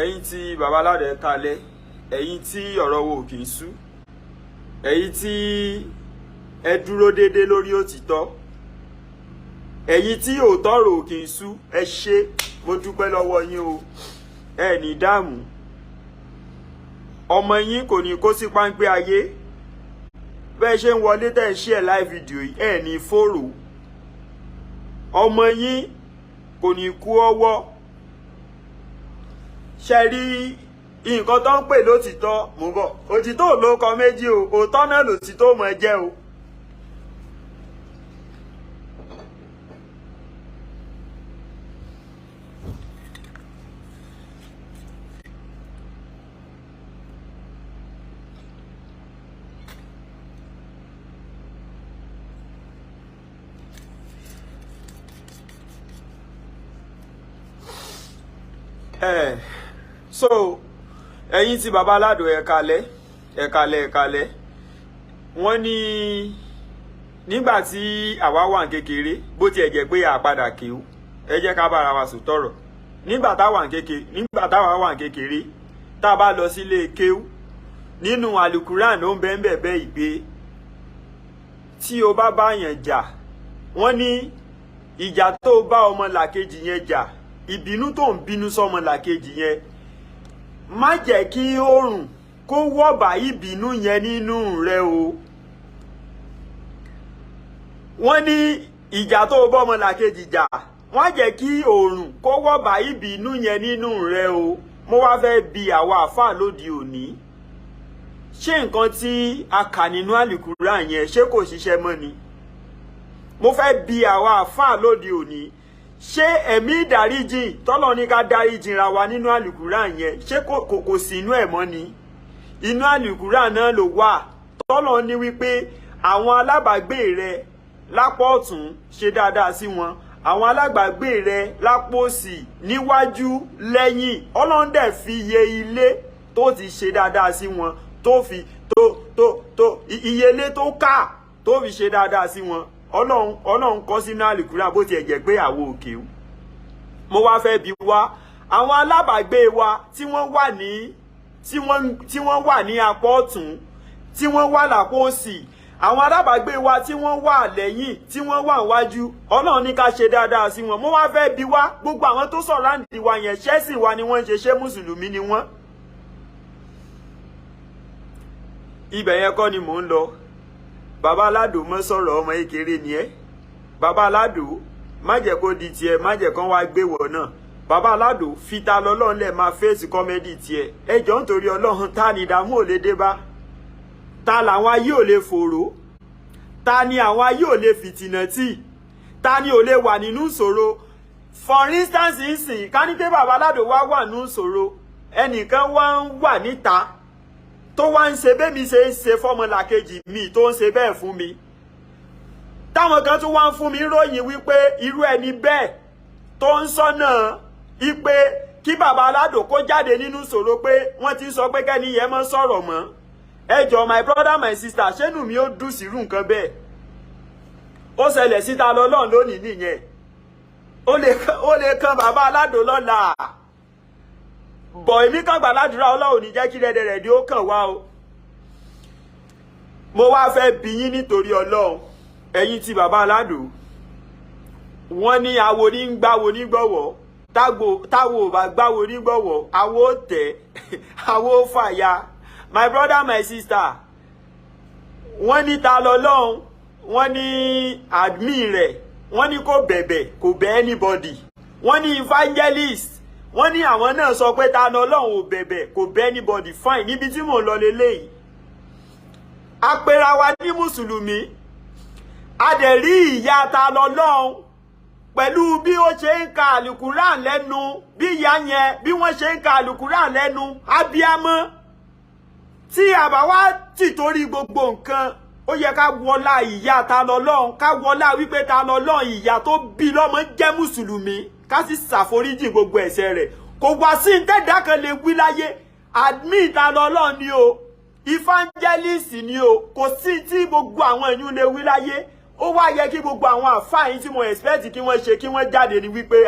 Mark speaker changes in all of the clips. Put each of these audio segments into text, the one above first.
Speaker 1: ẹ̀yin tí baba Alado ẹ kalẹ̀, ẹ̀yin tí ọ̀rọ̀ wo kì í sú, ẹ̀yin tí ẹ dúró déédéé lórí òtítọ́, ẹ̀yin tí òótọ́ rò kì í sú, ẹ ṣé, mo dúpẹ́ lọ́wọ́ yín o, ẹ ní dààmú, ọmọ yín kò ní kó sí páńpẹ́ ayé, bẹ́ẹ̀ ṣe ń wọlé tẹ́ ń share live video yìí, ẹ ní fòrò, ọmọ yín kò ní kú ọwọ́. Ṣé rí nǹkan tó ń pè lótìtọ́ mú bọ̀, òtítọ́ ò lóko méjì o, òótọ́ náà lòtítọ́ mọ̀ jẹ́ o. So ẹ̀yin tí baba Alado ẹ kalẹ̀ wọ́n ní nígbà tí àwa wà kékeré bó tiẹ̀ jẹ́ pé a padà kéwú, ẹ jẹ́ ká bára wa sòtọ̀rọ̀, nígbà táwa wà kékeré tá a bá lọ sílé kéwú nínú alukuran ló ń bẹ́ẹ̀ ìgbé tí o bá báyàn jà, wọ́n ní ìjà tó bá ọmọ làkejì yẹn jà, ìbínú tó ń bínú sọmọ làkejì yẹn, má jẹ́ kí oòrùn kó wọ̀bà ìbínú yẹn nínú rẹ o. Wọ́n ní ìjà tó bá ọmọ làkejì jà, má jẹ́ kí oòrùn kó wọ̀bà ìbínú yẹn nínú rẹ o. Mo wá fẹ́ bi àwa àfáà lóde òní, ṣé nǹkan tí a kà nínú àlùkùránì yẹn ṣé kò ṣiṣẹ́ mọ́ ni? Mo fẹ́ bi àwa àfáà lóde òní, ṣé ẹ̀mí ìdáríjìn tọ́lọ́ ní ká dáríjìn ra wa nínú àlùkùránì yẹn ṣé kò sí inú ẹ̀ mọ́ ni? Inú àlùkùránì náà ló wà, tọ́lọ́ ní wípé àwọn alábàágbé rẹ lápò ọ̀tún ṣe dáadáa sí wọn, àwọn alábàágbé rẹ lápò òsì, níwájú, lẹ́yìn. Ọlọ́run dẹ̀ fi iye ilé tó ti ṣe dáadáa sí wọn, tó fi iye ilé tó kà tó fi ṣe dáadáa sí wọn. Ọlọ́run kọ sínú àlùkùránì bó tiẹ̀ jẹ́ pé àwo òkè o. Mo wá fẹ́ bi wá, àwọn alábàágbé wa tí wọ́n wà ní apá ọ̀tún, tí wọ́n wà lápò òsì, àwọn alábàágbé wa tí wọ́n wà lẹ́yìn, tí wọ́n wà níwájú, Ọlọ́run ní ká ṣe dáadáa sí wọn. Mo wá fẹ́ bi wá, gbogbo àwọn tó sọ̀rọ̀ àǹdí wa yẹn ṣẹ́sìn wa ni wọ́n ń ṣe mùsùlùmí ni wọ́n? Ibẹ̀ yẹn kọ́ ni mò ń lọ. Baba Alado mọ́ sọ̀rọ̀ ọmọ kékeré ni ẹ́. Baba Alado má jẹ́ kó di tiẹ̀, má jẹ́ kán wá gbé wọ̀ náà. Baba Alado fi ta lọ́lọ́run lẹ̀ máa fèsì kọ́mẹ́dì tiẹ̀. Ẹ jọ̀ọ́ nítorí Ọlọ́run, ta ni ìdààmú ò lè dé bá? Ta làwọn ayé ò lè fòrò? Ta ni àwọn ayé ò lè fìtìnà tì? Ta ni ò lè wà nínú ìṣòro? For instance ìsìn, ká ní pé Baba Alado wá wà nínú ìṣòro, ẹnìkan wá ń wà níta tó wá ń ṣe bẹ́ẹ̀ mi ṣe ń ṣe fọ́mọ làkejì mi tó ń ṣe bẹ́ẹ̀ fún mi, táwọn kan tún wá ń fún mi ròyìn wípé irú ẹni bẹ́ẹ̀ tó ń sọ́nà ipe kí Baba Alado kó jáde nínú ìṣòro pé wọ́n ti sọ pé kẹ́ni yẹn mọ́ sọ̀rọ̀ mọ́. Ẹ jọ̀ọ́ my brother my sister, ṣénú mi ó dùn sírú nǹkan bẹ́ẹ̀? Ó ṣẹlẹ̀ síta lọ́lọ́run lónìí nìyẹn, ó lè kan Baba Alado lọ́la. Bọ̀ èmi kan gbàládùra Ọlọ́run ní jẹ́ kí rẹ̀dẹ̀rẹ̀dẹ̀ ó kàn wá o. Mo wá fẹ́ bi yín nítorí Ọlọ́run, ẹ̀yin tí Baba Alado, wọ́n ní awo ní ń gbáwo nígbọ̀wọ́, táwo ò bá gbáwo nígbọ̀wọ́, awo tẹ̀, awo fàya. My brother my sister, wọ́n ní ta lọ́lọ́run, wọ́n ní admin rẹ̀, wọ́n ní kò bẹ̀bẹ̀, kò bẹ̀ anybody. Wọ́n ní evangelist, wọ́n ní àwọn náà sọ pé ta lọ́lọ́run ò bẹ̀bẹ̀, kò bẹ̀ anybody. Fine, níbi tí mò ń lọ leléyìí, a pera wa ní mùsùlùmí, a dẹ̀ rí ìyá ta lọ́lọ́run pẹ̀lú bí ó ṣe ń ka àlùkùránì lẹ́nu, bí ìyá yẹn bí wọ́n ṣe ń ka àlùkùránì lẹ́nu, abiyamọ. Tí àbá wá tì torí gbogbo nǹkan, ó yẹ ká wọlá ìyá ta lọ́lọ́run, ká wọlá wípé ta lọ́lọ́run ìyá tó bí lọ́mọ jẹ́ mùsùlùmí, ká sì ṣàforíjì gbogbo ẹ̀ṣẹ̀ rẹ̀. Kò wá sí ntẹ́dá kan lè wí láyé, admin ta lọ́lọ́run ni o, evangelist ni o, kò sí tí gbogbo àwọn èèyàn lè wí láyé. Ó wá yẹ kí gbogbo àwọn àfáà yín tí mo expect kí wọ́n ṣe, kí wọ́n jáde ní wípé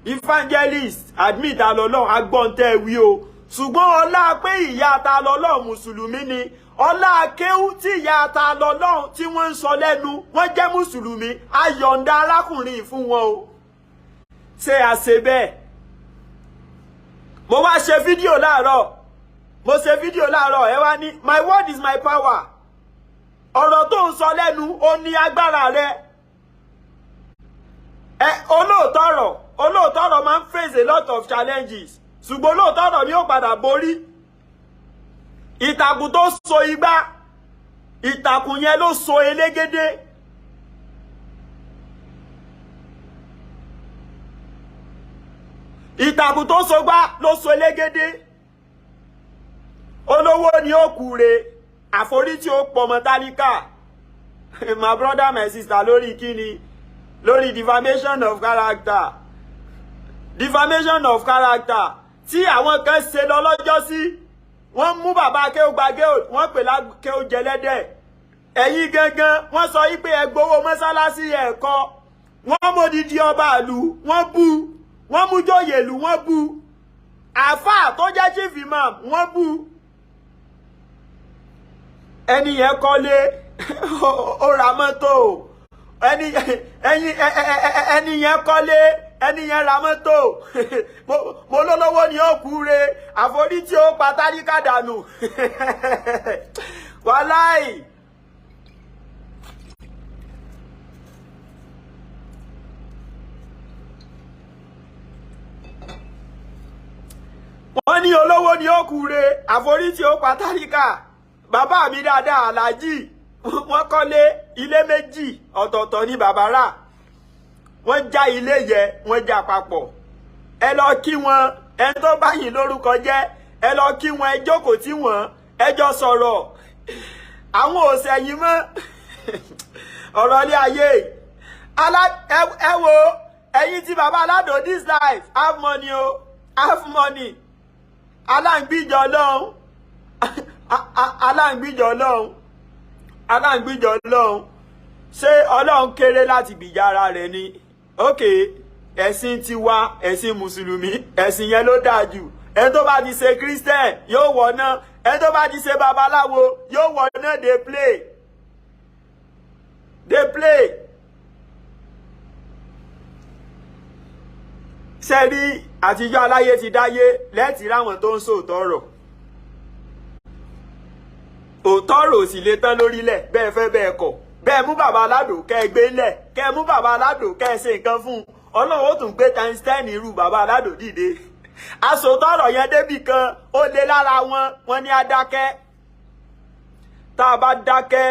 Speaker 1: evangelist admit ta lọ́lọ́run agbọ́n tẹ́ wí o ṣùgbọ́n ọlá pé ìyá ta lọ́lọ́run mùsùlùmí ni ọlá kéwú tí ìyá ta lọ́lọ́run tí wọ́n ń sọ lẹ́nu wọ́n jẹ́ mùsùlùmí ayọ̀ǹda arákùnrin fún wọn o ṣé a ṣe bẹ́ẹ̀. mo wá ṣe fídíò láàárọ̀ ẹ wá ní my word is my power ọ̀rọ̀ tó ń sọ lẹ́nu ó ní agbára rẹ olóòótọ́ ọ̀rọ̀ máa ń face a lot of challenges ṣùgbọ́n olóòótọ́ ọ̀rọ̀ ni ó padà borí ìtàkùn tó so igbá ìtàkùn yẹn ló so elégédé ìtàkùn tó so gbá ló so elégédé olówó ni ó kúre àforítì ó pọmọ tálíkà my brother my sister lórí kíni lórí defamation of character tí àwọn kan ṣe lọ lọ́jọ́ sí wọ́n mú bàbá kéwògbàgé wọ́n pè lákéwò jẹlẹ́dẹ̀ ẹ̀yin gangan wọ́n sọ wípé ẹ gbowó mọ́sálásí ẹ̀kọ́ wọ́n mọ̀dídí ọba ìlú wọ́n bú wọ́n mú jóyè ìlú wọ́n bú àáfàá tó jẹ́ chief imam wọ́n bú ẹni yẹn kọ́lé ó ra mọ́tò ẹni yẹn kọ́lé ẹni yẹn ra mọ́tò mo lólówó ni ó kúre àforítì ó pa tálíkà dànù wàláì. wọ́n ní olówó ni ó kúre àforítì ó pa tálíkà bàbá mi dáadáa aláàjì wọ́n kọ́lé ilé méjì ọ̀tọ̀ọ̀tọ̀ ní bàbá rà wọ́n já ilé yẹ wọ́n já papọ̀ ẹ lọ kí wọn ẹni tó bá yín lórúkọ jẹ́ ẹ lọ kí wọn ẹ jókòó tí wọ́n ẹ jọ sọ̀rọ̀ àwọn òsèyìn mọ́ ọ̀rọ̀ ilé ayé ẹ wo ẹ̀yin tí bàbá Alado this life have money o have money aláǹgbíjọ Ọlọ́run aláǹgbíjọ Ọlọ́run ṣé Ọlọ́run kéré láti gbìjà ara rẹ̀ ni ok ẹ̀sìn tiwa ẹ̀sìn mùsùlùmí ẹ̀sìn yẹn ló dáa jù ẹni tó bá ti ṣe christian yóò wọ̀ náà ẹni tó bá ti ṣe babaláwo yóò wọ̀ náà dey play sẹ́rí àtijọ́ aláyé ti dáyé lẹ́ẹ̀tì ráwọn tó ń sòótọ́ ọ̀rọ̀ òótọ́ ọ̀rọ̀ sì lè tán lórílẹ̀ bẹ́ẹ̀ fẹ́ bẹ́ẹ̀ kọ̀ bẹ́ẹ̀ mú bàbá Alado kẹ́ ẹ gbé lẹ̀ kẹ́ ẹ mú bàbá Alado kẹ́ ẹ ṣe nǹkan fún un Ọlọ́run ó tún gbé Einstein irú bàbá Alado dìde asòótọ́ ọ̀rọ̀ yẹn débì kan ó lé lára wọn ní adákẹ́ tá a bá dákẹ́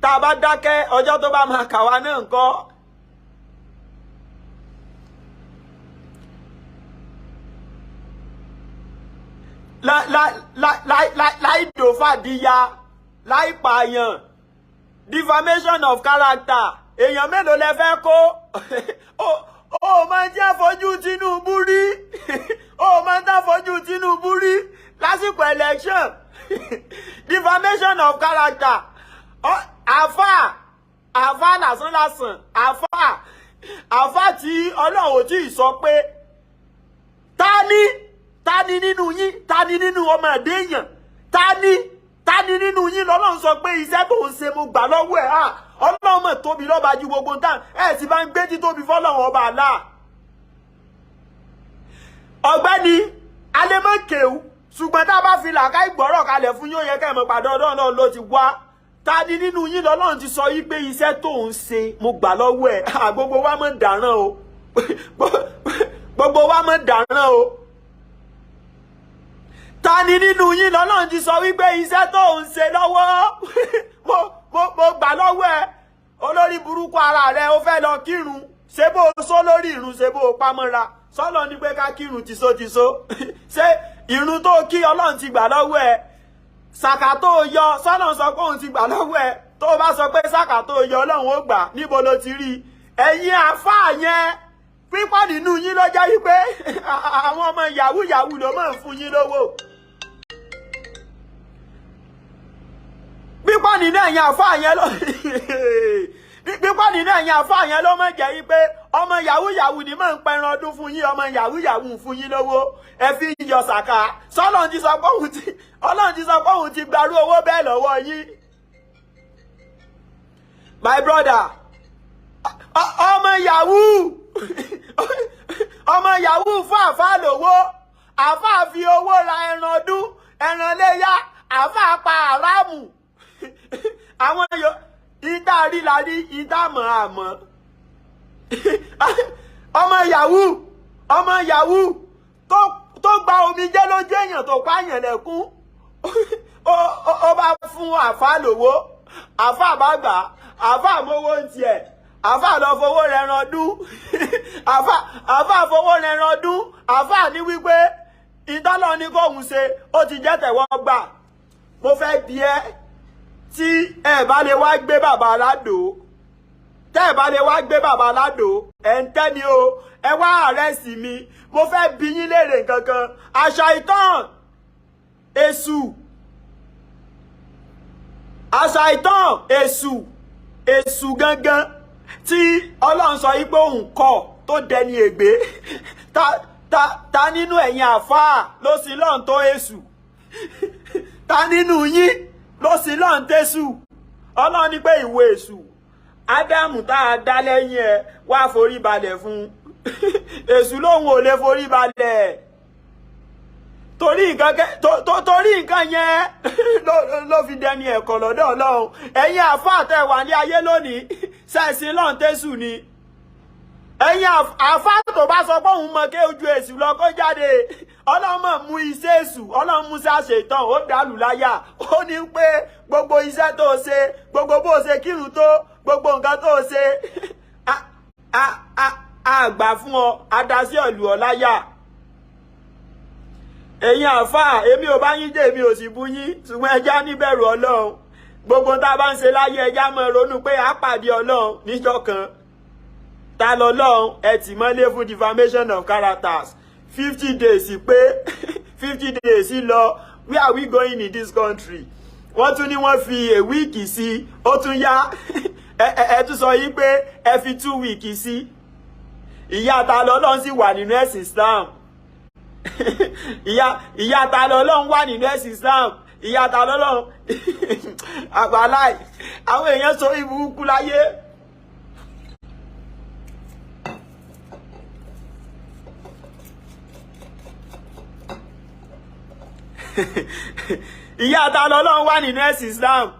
Speaker 1: tá a bá dákẹ́ ọjọ́ tó bá máa kà wá náà ńkọ́. láì dòfàdíyà láì pààyàn defamation of character èèyàn mélòó lẹ fẹ́ kó ó máa jẹ́ fojú Tinubu rí ó máa ń fojú Tinubu rí lásìkò election defamation of character àfà lásán àfà tí Ọlọ́run ò tí ì sọ pé tani nínú yín tani nínú ọmọ ẹ̀dẹ́ èèyàn tani nínú yín lọ́lọ́run sọ pé iṣẹ́ tó ń ṣe mo gbà lọ́wọ́ ẹ̀ Ọlọ́run mọ̀ tóbi lọ́ba ju gbogbo tán ẹ̀ sì bá ń gbé títóbi fọ́lọ́run ọba àlá ọ̀gbẹ́ni alẹ́mọ̀kẹ́wù ṣùgbọ́n tá a bá fi làákà ìgbọ́rọ̀ kalẹ̀ fún yóò yẹ kẹ́ ẹ̀ mọ̀ pàdé ọ̀dọ́ náà ló ti wá tani nínú yín lọ́lọ́run ti sọ yí pé iṣẹ́ tó ń ṣe mo gbà lọ́wọ́ ẹ̀ gbogbo wa mọ̀ dáràn o gbogbo wa mọ̀ dáràn o tani nínú yín lọ́lọ́run ti sọ wípé iṣẹ́ tó ń ṣe lọ́wọ́ mo gbà lọ́wọ́ ẹ̀ olórí burúkú ara rẹ̀ ó fẹ́ lọ kírun ṣé bó o sọ lórí ìrun ṣé bó o pamọ́ra sọ́lọ́ ní pé ká kírun tìṣó ṣé ìrun tó kí Ọlọ́run ti gbà lọ́wọ́ ẹ̀ sàkà tó yọ sọ́lọ́ sọ pé òun ti gbà lọ́wọ́ ẹ̀ tó o bá sọ pé sàkà tó yọ Ọlọ́run ó gbà níbo ló ti rí ẹ̀yin àfáà yẹn pípọ̀ nínú yín ló jẹ́ wípé àwọn ọmọ yahoo ló máa ń fún yín lówó. pípọ̀ nínú ẹ̀yin àfáà yẹn lọ ẹ̀yin àfáà yẹn ló mọ̀ jẹ́ yí pé ọmọ yahoo yahoo ni mọ̀ ń pẹran ọdún fún yín, ọmọ yahoo yahoo fún yín lówó ẹ fi yọ sàkà. Ọlọ́run ti sọ pé òun ti gbarú owó bẹ́ẹ̀ lọ́wọ́ yín. My brother, ọmọ yahoo ọmọ yahoo fún àfáà lówó, àfáà fi owó ra ẹran ọdún, ẹran léyà, àfáà pa àrámù. Àwọn ìta rí la rí, ìta mọ̀ àmọ́. ọmọ yahoo tó gba omijé lójú èèyàn tó pààyàn lẹ́kún, ó bá fún àfáà lówó, àfáà bá gbà, àfáà mówó ń tiẹ̀, àfáà lọ fowó rẹ̀ ran ọdún. àfáà fowó rẹ̀ ran ọdún, àfáà ní wípé ìtọ́lọ́ ní kóhun ṣe ó ti jẹ́ tẹ̀wọ́ gbà. Mo fẹ́ bi ẹ́, tí ẹ bá lè wá gbé bàbá Alado, tẹ́ ẹ bá lè wá gbé bàbá Alado, ẹ̀ ń tẹ́ mi o, ẹ wá àrẹ́sì mi. Mo fẹ́ bi yín léèrè kankan. Àṣà ìtàn èṣù gangan tí Ọlọ́run sọ yí pé òun kọ̀ tó dẹni ègbé. Ta nínú ẹ̀yin àfáà ló sì lọ́n tó èṣù? Ta nínú yín ló sì lọ́n tẹ́ṣù? Ọlọ́run ní pé ìwọ èṣù, Ádámù tá a dá lẹ́yìn ẹ wá forí balẹ̀ fún. Èṣù lóhun ò lè forí balẹ̀. Torí nǹkan yẹn ló fi dẹni ẹ̀kọ́ lọ́dọ̀ Ọlọ́run. Ẹ̀yin àfáà tẹ́ wà ní ayé lónìí, ṣẹ̀sìn lọ́n tẹ́ṣù ni. Ẹ̀yin àfáà tó bá sọ pé òun mọ̀ kí ojú èṣù lọ kó jáde, Ọlọ́run mọ̀ mú iṣẹ́ èṣù, Ọlọ́run mú sáṣẹ ìtàn, ó dàlù láyà. Ó ní pé gbogbo iṣẹ́ tó ṣe, gbogbo bó ṣe kírun tó, gbogbo nǹkan tó ṣe, àgbà fún ọ, adásí ọ̀lù ọ̀láyà. Ẹ̀yin àfáà, èmi ò bá yín jẹ́, èmi ò sì bú yín, ṣùgbọ́n ẹjá níbẹ̀rù Ọlọ́run. Gbogbo tá a bá ń ṣe láyé ẹjá mọ́ ronú pé a pàdé Ọlọ́run níjọ́ kan. Ta lọ́lọ́run ẹ tì mọ́lé fún defamation of characters. 50 days pé 50 days lọ, where are we going in this country? Wọ́n tún ní wọ́n fi a week sí, ó tún yá. Ẹ tún sọ yí pé ẹ fi 2 weeks sí. Ìyá ta lọ́lọ́run sì wà nínú ẹ̀sìn Islam. Ìyá ta lọ́lọ́run wà nínú ẹ̀sìn Islam. Ìyá ta lọ́lọ́run àgbàláì. Àwọn èèyàn sọ ìbùkú láyé. Ìyá ta lọ́lọ́run wà nínú ẹ̀sìn Islam.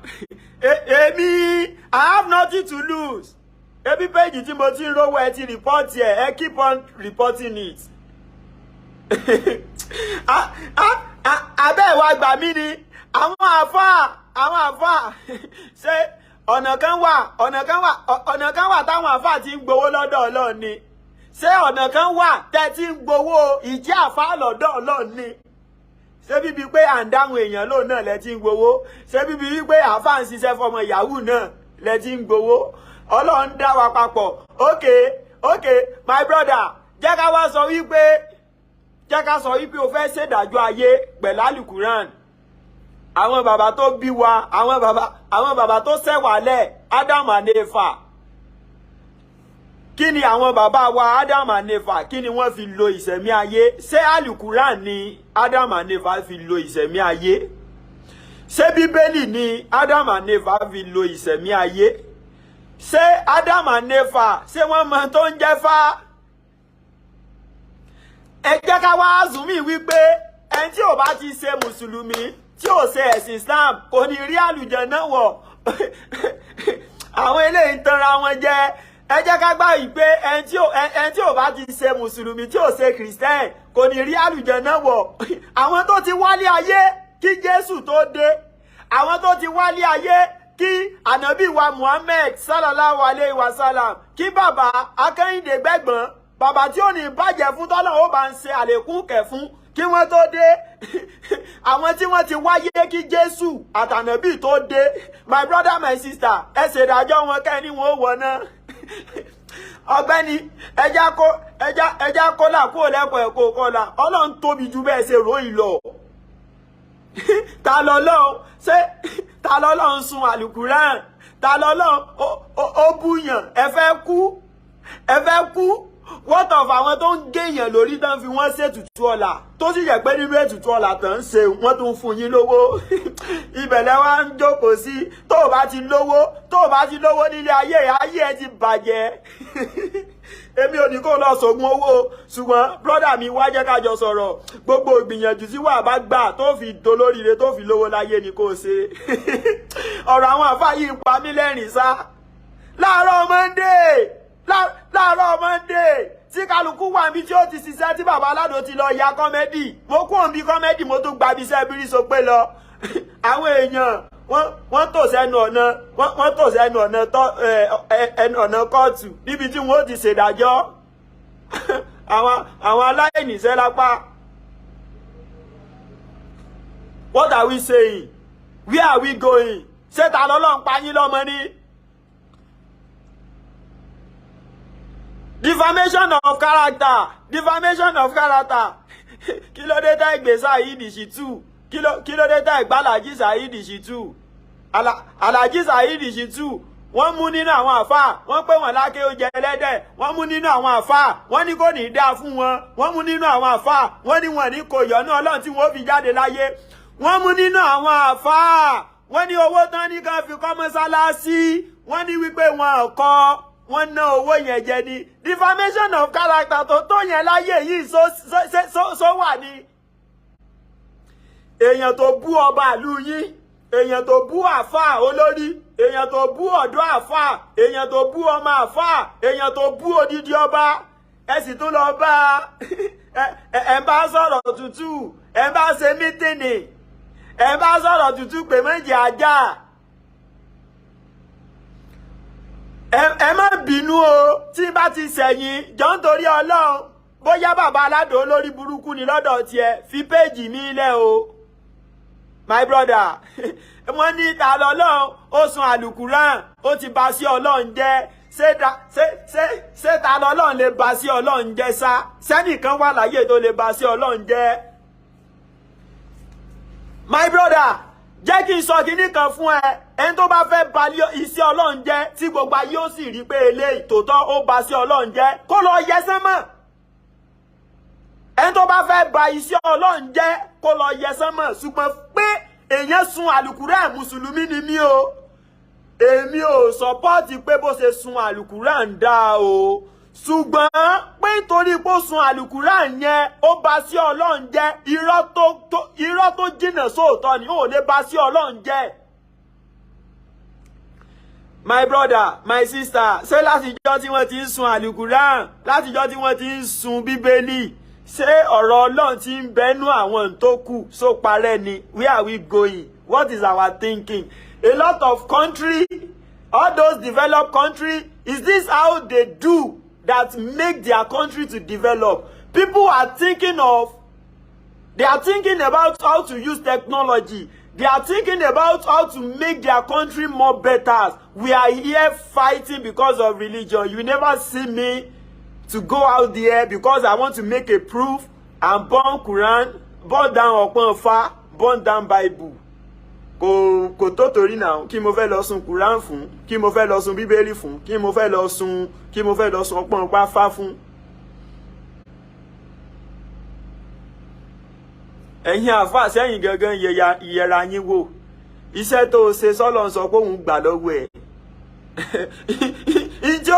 Speaker 1: Èmi, I have nothing to lose. Every page tí mo ti ń rówó ẹ ti report ẹ, ẹ keep on reporting it. Abẹ́ ìwà àgbà mi ni àwọn àfáà ṣé ọ̀nà kan wà táwọn àfáà ti ń gbowó lọ́dọ̀ Ọlọ́run ni. Ṣé ọ̀nà kan wà tẹ́ ti ń gbowó ìjẹ́ àfáà lọ́dọ̀ Ọlọ́run ni? Ṣé bíbi pé à ń dáhùn èèyàn lóun náà lẹ ti ń gbowó? Ṣé bíbi wípé àfáà ń ṣiṣẹ́ fọmọ yahoo náà lẹ ti ń gbowó? Ọlọ́run dá wa papọ̀. Okay, my brother, jẹ́ ká sọ wípé o fẹ́ ṣèdájọ́ ayé pẹ̀lú Al-Quran. Àwọn bàbá tó bí wa, àwọn bàbá tó ṣẹ̀wálẹ̀, Adam and Eva. Kí ni àwọn bàbá wa Adam and Eva, kí ni wọ́n fi lo ìṣẹ̀mí ayé? Ṣé Al-Quran ni Adam and Eva fi lo ìṣẹ̀mí ayé? Ṣé Bíbélì ni Adam and Eva fi lo ìṣẹ̀mí ayé? Ṣé Adam and Eva, ṣé wọ́n mọ tó ń jẹ́ fá? Ẹ jẹ́ ká wá azùmí wípé ẹni tí ò bá ti ṣe mùsùlùmí, tí ò ṣe ẹ̀sìn Islam, kò ní rí àlùjànnà wọ̀. Àwọn eléyìí ń tanra wọn jẹ. Ẹ jẹ́ ká gbà wípé ẹni tí ò bá ti ṣe mùsùlùmí, tí ò ṣe Christian, kò ní rí àlùjànnà wọ̀. Àwọn tó ti wálé ayé kí Jésù tó dé, àwọn tó ti wálé ayé kí ànábì wa Muhammad sallallahu alayhi wa sallam, kí bàbá Akẹ́yìndé gbẹ̀gbọ́n, bàbá tí ò ní bàjẹ́ fún tọ́lọ̀ ó bá ń ṣe àlékún kẹ̀ fún, kí wọ́n tó dé. Àwọn tí wọ́n ti wáyé kí Jésù àtànábì tó dé, my brother, my sister, ẹ ṣèdájọ́ wọn kẹ́ni wọn ó wọ̀ náà. Ọ̀gbẹ́ni, ẹja kọ́là kúrò lẹ́kọ̀ọ́ ẹ̀kọ́ kọ́là. Ọlọ́run tóbi ju bẹ́ẹ̀ ṣe ròyìn lọ. Ta lọ́lọ́run sun Al-Quran? ta lọ́lọ́run ó búyàn ẹ fẹ́ kú what of àwọn tó ń géèyàn lórí tán fi wọ́n ṣètùtù ọ̀la tó sì jẹ́ pé nínú ètùtù ọ̀la tán ń ṣe wọ́n tún fún yín lówó ìbẹ̀lẹ̀ wa ń jókòó sí tó o bá ti lówó nílé ayé ẹ ti bàjẹ́ èmi ò ní kó lọ sògùn owó ṣùgbọ́n brọ́dà mi wá jẹ́ ká jọ sọ̀rọ̀ gbogbo ìgbìyànjú tí wàá bá gbà tó fi dolóríire tó fi lówó láyé ni kò ṣe ọ̀rọ̀ àwọn àfáà yìí ń pa mí lẹ́rìn sá láàárọ̀ Monday tí kálukú wà níbi tí ó ti ṣiṣẹ́ tí bàbá Alado ti lọ ya kọ́mẹ́dì mo kú òǹbí kọ́mẹ́dì mo tún gba ibiṣẹ́ bírí so pé lọ àwọn èèyàn wọ́n tò sẹ́nu ọ̀nà kóòtù níbi tí wọ́n ti ṣèdájọ́ àwọn aláìníṣẹ́ lápá. What are we saying? Where are we going? Ṣé ta lọ́lọ́run pa yín lọ́mọ ní? Defamation of character. Kilode Tefigbe Saheed Shittu. Kilode Tefigbe Alhaji Saheed Shittu. Alhaji Saheed Shittu. Wọ́n mú nínú àwọn àfáà, wọ́n pè wọ́n láké ó jẹ ẹlẹ́dẹ̀. Wọ́n mú nínú àwọn àfáà, wọ́n ní kò ní dá fún wọn. Wọ́n mú nínú àwọn àfáà, wọ́n ní wọ́n ní kò yọ́nú Ọlọ́run tí wọ́n fi jáde láyé. Wọ́n mú nínú àwọn àfáà, wọ́n ní owó tán ní kan fi kọ́ mọ́sálásí. Wọ́n ní wípé wọn kọ́ wọ́n ná owó yẹn jẹ ní. Defamation of character tó yẹn láyé yìí so wà ní. Èèyàn tó bú ọba ìlú yín, èèyàn tó bú àfáà olórí, èèyàn tó bú ọ̀dọ́ àfáà, èèyàn tó bú ọmọ àfáà, èèyàn tó bú odidi ọba, ẹ sì tún lọ bá ẹ bá sọ̀rọ̀ tútù, ẹ bá ṣe mítìnì, ẹ bá sọ̀rọ̀ tútù pé méjì ajá. Ẹ má bínú o tí bá ti sẹ̀yìn jọ ń torí Ọlọ́run bóyá bàbá Alado olórí burúkú ni lọ́dọ̀ tiẹ̀ fi péjì mi lẹ̀ o my brother wọ́n ní ta lọ́lọ́run ó sun àlùkùrán ó ti bà sí Ọlọ́run jẹ́ ṣé ta lọ́lọ́run lè bà sí Ọlọ́run jẹ́ sá sẹ́nìkan wà láyé tó lè bà sí Ọlọ́run jẹ́ my brother jẹ́ kí n sọ kinní kan fún ẹ ẹni tó bá fẹ́ bà iṣẹ́ Ọlọ́run jẹ́ tí gbogbo ayé ó sì rí pé eléyìí tòótọ́ ó bà sí Ọlọ́run jẹ́ kó lọ yẹsẹ́ mọ́ ẹni tó bá fẹ́ bà iṣẹ́ Ọlọ́run jẹ́ kó lọ yẹsẹ́ mọ́ ṣùgbọ́n pé èèyàn sun àlùkùrán mùsùlùmí ni mí o èmi ò sọpọ́ọ̀tì pé bó ṣe sun àlùkùrán dá o ṣùgbọ́n pé nítorí pé ó sun àlùkùrán yẹn ó bà sí Ọlọ́run jẹ́ irọ́ tó jìnnà sóòótọ́ ni ó lè bà sí Ọlọ́run jẹ́. My brother, my sister, ṣé látijọ́ tí wọ́n ti ń sun àlùkùrán látijọ́ tí wọ́n ti ń sun bíbélì ṣé ọ̀rọ̀ Ọlọ́run ti ń bẹnu àwọn tó kù só parẹ́ ni? Where are we going? What is our thinking? A lot of country, all those developed country, is this how they do that make their country to develop? People are thinking about how to use technology. They are thinking about how to make their country more better. We are here fighting because of religion. You never see me to go out there because I want to make a proof and burn Quran, burn down Ọ̀pọ̀nfà, burn down Bible. Kò tó torí náà kí mo fẹ́ lọ sun Quran fún, kí mo fẹ́ lọ sun Bíbélì fún, kí mo fẹ́ lọ sun Ọ̀pọ̀nfà fá fún. Ẹ̀yin àfáà sẹ́yìn gangan ìyẹra yín wò. Iṣẹ́ tó ṣe sọ́lọ́ ń sọ pé òun gbà lọ́wọ́ ẹ̀. Ìjọ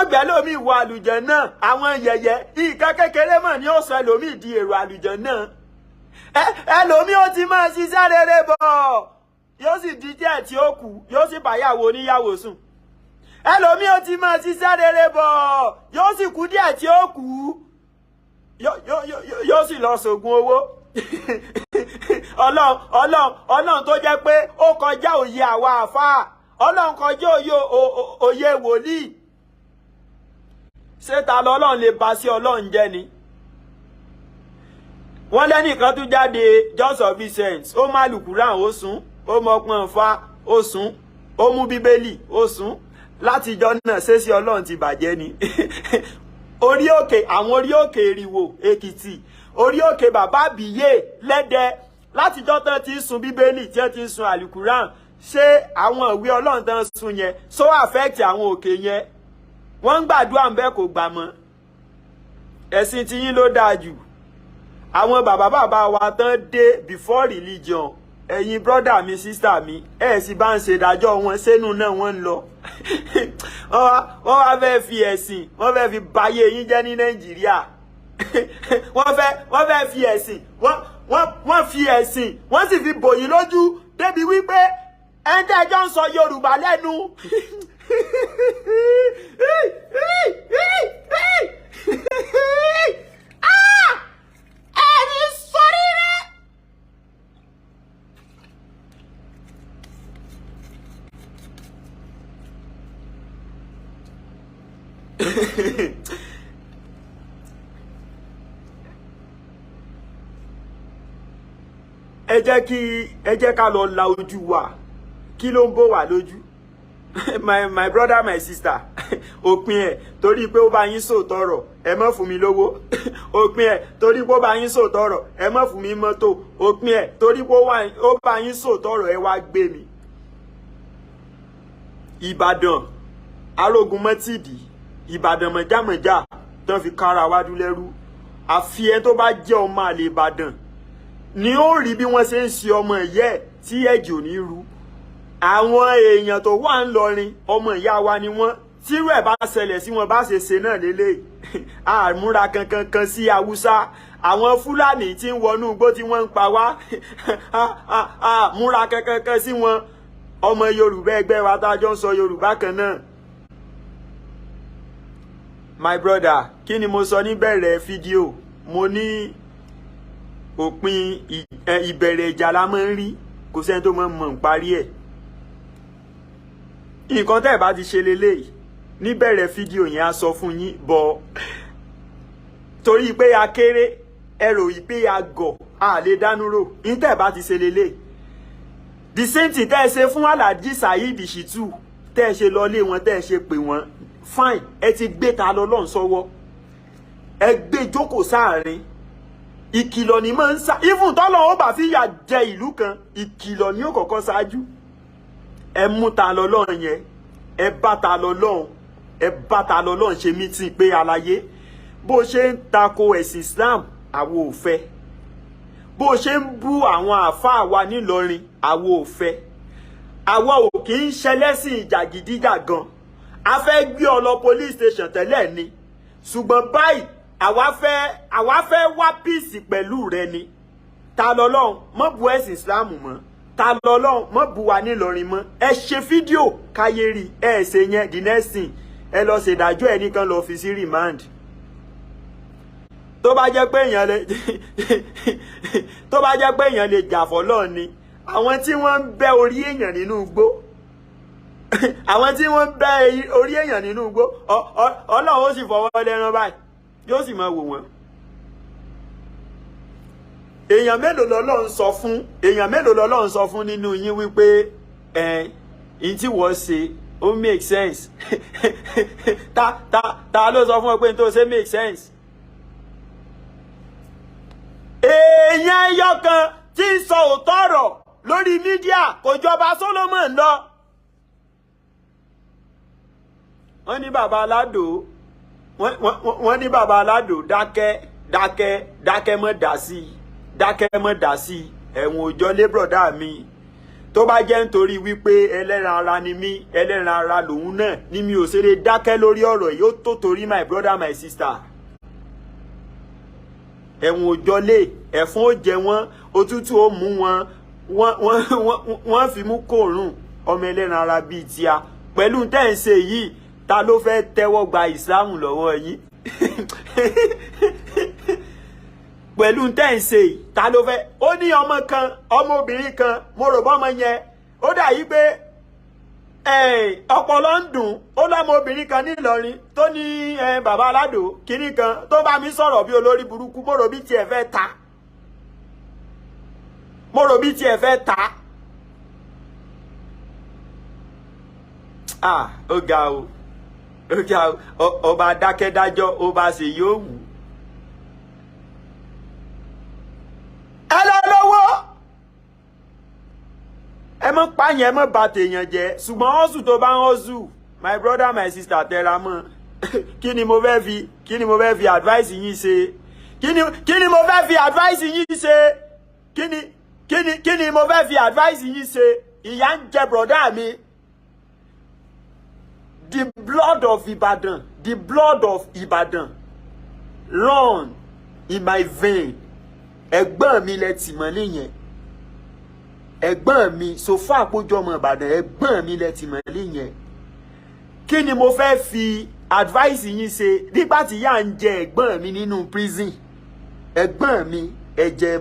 Speaker 1: gbẹ̀ lómi wọ àlùjẹ náà àwọn yẹ̀yẹ́ ìka kékeré mọ̀ ní ọ̀sán ẹlòmí di èrò àlùjẹ náà. Ẹlòmí ó ti máa ṣiṣẹ́ rere bọ̀ yóò sì di díẹ̀ tí ó kù yóò sì báyàwó oníyàwó sùn. Ẹlòmí ó ti máa ṣiṣẹ́ rere bọ̀ yóò sì kú díẹ̀ tí ó kù yóò sì lọ ṣògùn owó. Ọlọ́run tó jẹ́ pé ó kọjá òye àwa àfáà Ọlọ́run kọjá òye wòlíì. Ṣé ta lọ́lọ́run lè bà sí Ọlọ́run jẹ́ ni? Wọ́n lẹ́nìkan tún jáde Just of Vincent ó má lùkùrán ó sùn ó mọ Ọ̀pọ̀nfà ó sùn ó mú Bíbélì ó sùn látijọ́ náà ṣé sí Ọlọ́run ti bàjẹ́ ni? Orí òkè àwọn orí òkè Ìrìwò Èkìtì orí òkè bàbá àbíyè lẹ́dẹ látijọ́ tán ti ń sun Bíbélì tí wọ́n ti ń sun àlùkùrán ṣé àwọn ìwé Ọlọ́run tán sun yẹn so affect àwọn òkè yẹn wọ́n ń gbàdúrà ń bẹ́ kò gbà mọ́ ẹ̀sìn tí yín ló dáa jù àwọn bàbá wa tán dé before religion ẹ̀yin brother mi sister mi ẹ̀ sì bá ń ṣe ìdájọ́ wọn sẹ́nu náà wọ́n ń lọ wọ́n wá fẹ́ fi ẹ̀sìn wọ́n fẹ́ fi bayé yín jẹ́ ní Nàìjíríà wọ́n fẹ́ fi ẹ̀sìn wọ́n fi ẹ̀sìn wọ́n sì fi bò yín lójú débi wípé ẹ̀ńtẹ́jọ́ ń sọ Yorùbá lẹ́nu. Ẹni sórí rẹ̀. ẹ jẹ́ ká lọ la ojú wa kí ló ń bọ̀ wá lójú my brother my sister òpin ẹ̀ torí pé ó bá yín sòótọ́ ọ̀rọ̀ ẹ má fún mi lówó òpin ẹ̀ torí pé ó bá yín sòótọ́ ọ̀rọ̀ ẹ má fún mi mọ́tò òpin ẹ̀ torí pé ó bá yín sòótọ́ ọ̀rọ̀ ẹ wá gbé mi. Ìbàdàn arógun mọ́tìdì Ìbàdàn mọ̀jámọ̀já tán fi kára wájú lẹ́rú àfi ẹ tó bá jẹ́ ọmọ àlè Ìbàdàn ni ó rí bí wọ́n ṣe ń ṣe ọmọ ìyẹ́ tí ẹ̀jẹ̀ ò ní ru àwọn èèyàn tó wà ń lọrin ọmọ ìyá wa ni wọ́n tírú ẹ̀ bá ṣẹlẹ̀ sí wọn bá ṣe ṣe náà lélẹ̀ àmúra kankan kan sí Haúsá àwọn Fúlàní tí ń wọnú igbó tí wọ́n ń pa wá àmúra kankan kan sí wọn ọmọ Yorùbá ẹgbẹ́ wa tá a jọ ń sọ Yorùbá kan náà. My brother kí ni mo sọ níbẹ̀rẹ̀ fídíò mo ní òpin ìbẹ̀rẹ̀ ìjà la máa ń rí kò sẹ́ni tó máa ń mọ̀ ń parí ẹ̀ nǹkan tẹ́ ẹ̀ bá ti ṣe leléyìí níbẹ̀rẹ̀ fídíò yẹn á sọ fún yín bọ̀ torí pé a kéré ẹ rò yìí pé a gọ̀ a lè dánú rò ní tẹ́ ẹ̀ bá ti ṣe leléyìí the same thing tẹ́ ẹ ṣe fún Alhaji Saheed Shittu tẹ́ ẹ ṣe lọ lé wọn tẹ́ ẹ ṣe pè wọ́n fine ẹ ti gbé ta lọ lọ́n sọ́wọ́ ẹ gbé jókòó sáàrin ìkìlọ̀ ni máa ń sá even tọ́lọ̀ ó bá fi yà jẹ ìlú kan ìkìlọ̀ ni ó kọ́kọ́ ṣáájú ẹ mú ta lọ lọ́run yẹn ẹ bá ta lọ lọ́run ẹ bá ta lọ lọ́run ṣe mítìn pé àlàyé bó ṣe ń tako ẹ̀sìn Islam àwo ò fẹ́ bó ṣe ń bú àwọn àáfàá wa nílọrin àwo ò fẹ́ àwa ò kì í ṣẹlẹ́sìn jàgídíjàgan a fẹ́ gbé ọ lọ police station tẹ́lẹ̀ ni ṣùgbọ́n báyìí àwa fẹ́ wá peace pẹ̀lú rẹ ni ta lọ́lọ́run mọ́ bu ẹ̀sìn Islam mọ́ ta lọ́lọ́run mọ́ bu wa nílọrin mọ́ ẹ ṣe fídíò káyé rí ẹ ṣe yẹn the next thing ẹ lọ ṣèdájọ́ ẹ nìkan lọ fi sí remand tó bá jẹ́ pé èèyàn lè jà fọ́lọ́run ni àwọn tí wọ́n ń bẹ́ orí èèyàn nínú igbó àwọn tí wọ́n ń bẹ́ orí èèyàn nínú igbó Ọlọ́run ó sì fọwọ́ lẹ́ran báyìí yóò sì máa wò wọ́n. èèyàn mélòó lọ́lọ́run sọ fún nínú yín wípé in tí wọ́n ṣe ó make sense ta ló sọ fún ọ pé n tó ṣe make sense. èèyàn ẹyọ kan tí ń sọ òótọ́ ọ̀rọ̀ lórí mídíà kò jọba Solomon lọ. wọ́n ní bàbá Alado wọ́n ní bàbá Alado dákẹ́ mọ́ dá sí ẹ̀wọ̀n òjọ́ lébọ̀dá mi tó bá jẹ́ nítorí wípé ẹlẹ́ran ara ni mí ẹlẹ́ran ara lòun náà ni mi ò ṣeré dákẹ́ lórí ọ̀rọ̀ yìí ó tó torí my brother my sister ẹ̀wọ̀n òjọ́ lé ẹ̀fọn ó jẹ wọ́n òtútù ó mú wọ́n fi mú kòrùn ọmọ ẹlẹ́ran ara bíi tíá pẹ̀lú tẹ́ǹsẹ̀ yìí ta ló fẹ́ tẹ́wọ́ gba ìsìláàmù lọ́wọ́ yín pẹ̀lú tẹ́ǹsẹ̀ yìí ta ló fẹ́ ó ní ọmọbìnrin kan mo rò bọ́mọ yẹn ó dà yí pé ọpọlọ ń dùn ó lọ́mọbìnrin kan nílọrin tó ní bàbá Alado kínní kan tó bá mi sọ̀rọ̀ bí olórí burúkú mo rò bí tiẹ̀ fẹ́ ta ó ga o ọba dákẹ́dájọ́ ó bá ṣe yóò wù. ẹ lọ lọ́wọ́ ẹ mọ́ pa. apá yẹn mọ́ bà tèèyàn jẹ́ ṣùgbọ́n hustle tó bá ń hustle my brother my sister tẹra mọ́ kí ni mo fẹ́ fi advice yín ṣe kí ni mo fẹ́ fi advice yín ṣe kí ni mo fẹ́ fi advice yín ṣe ìyà ń jẹ brother mi. The blood of Ibadan run in my vein. Ẹ̀gbọ́n mi lẹ tì mọ́lé yẹn. Ẹ̀gbọ́n mi so far àpòjọ ọmọ Ìbàdàn ẹ̀gbọ́n mi lẹ tì mọ́lé yẹn. Kí ni mo fẹ́ fi advice yín ṣe nígbà tí yà ń jẹ ẹ̀gbọ́n mi nínú prison? Ẹ̀gbọ́n mi ẹ̀jẹ̀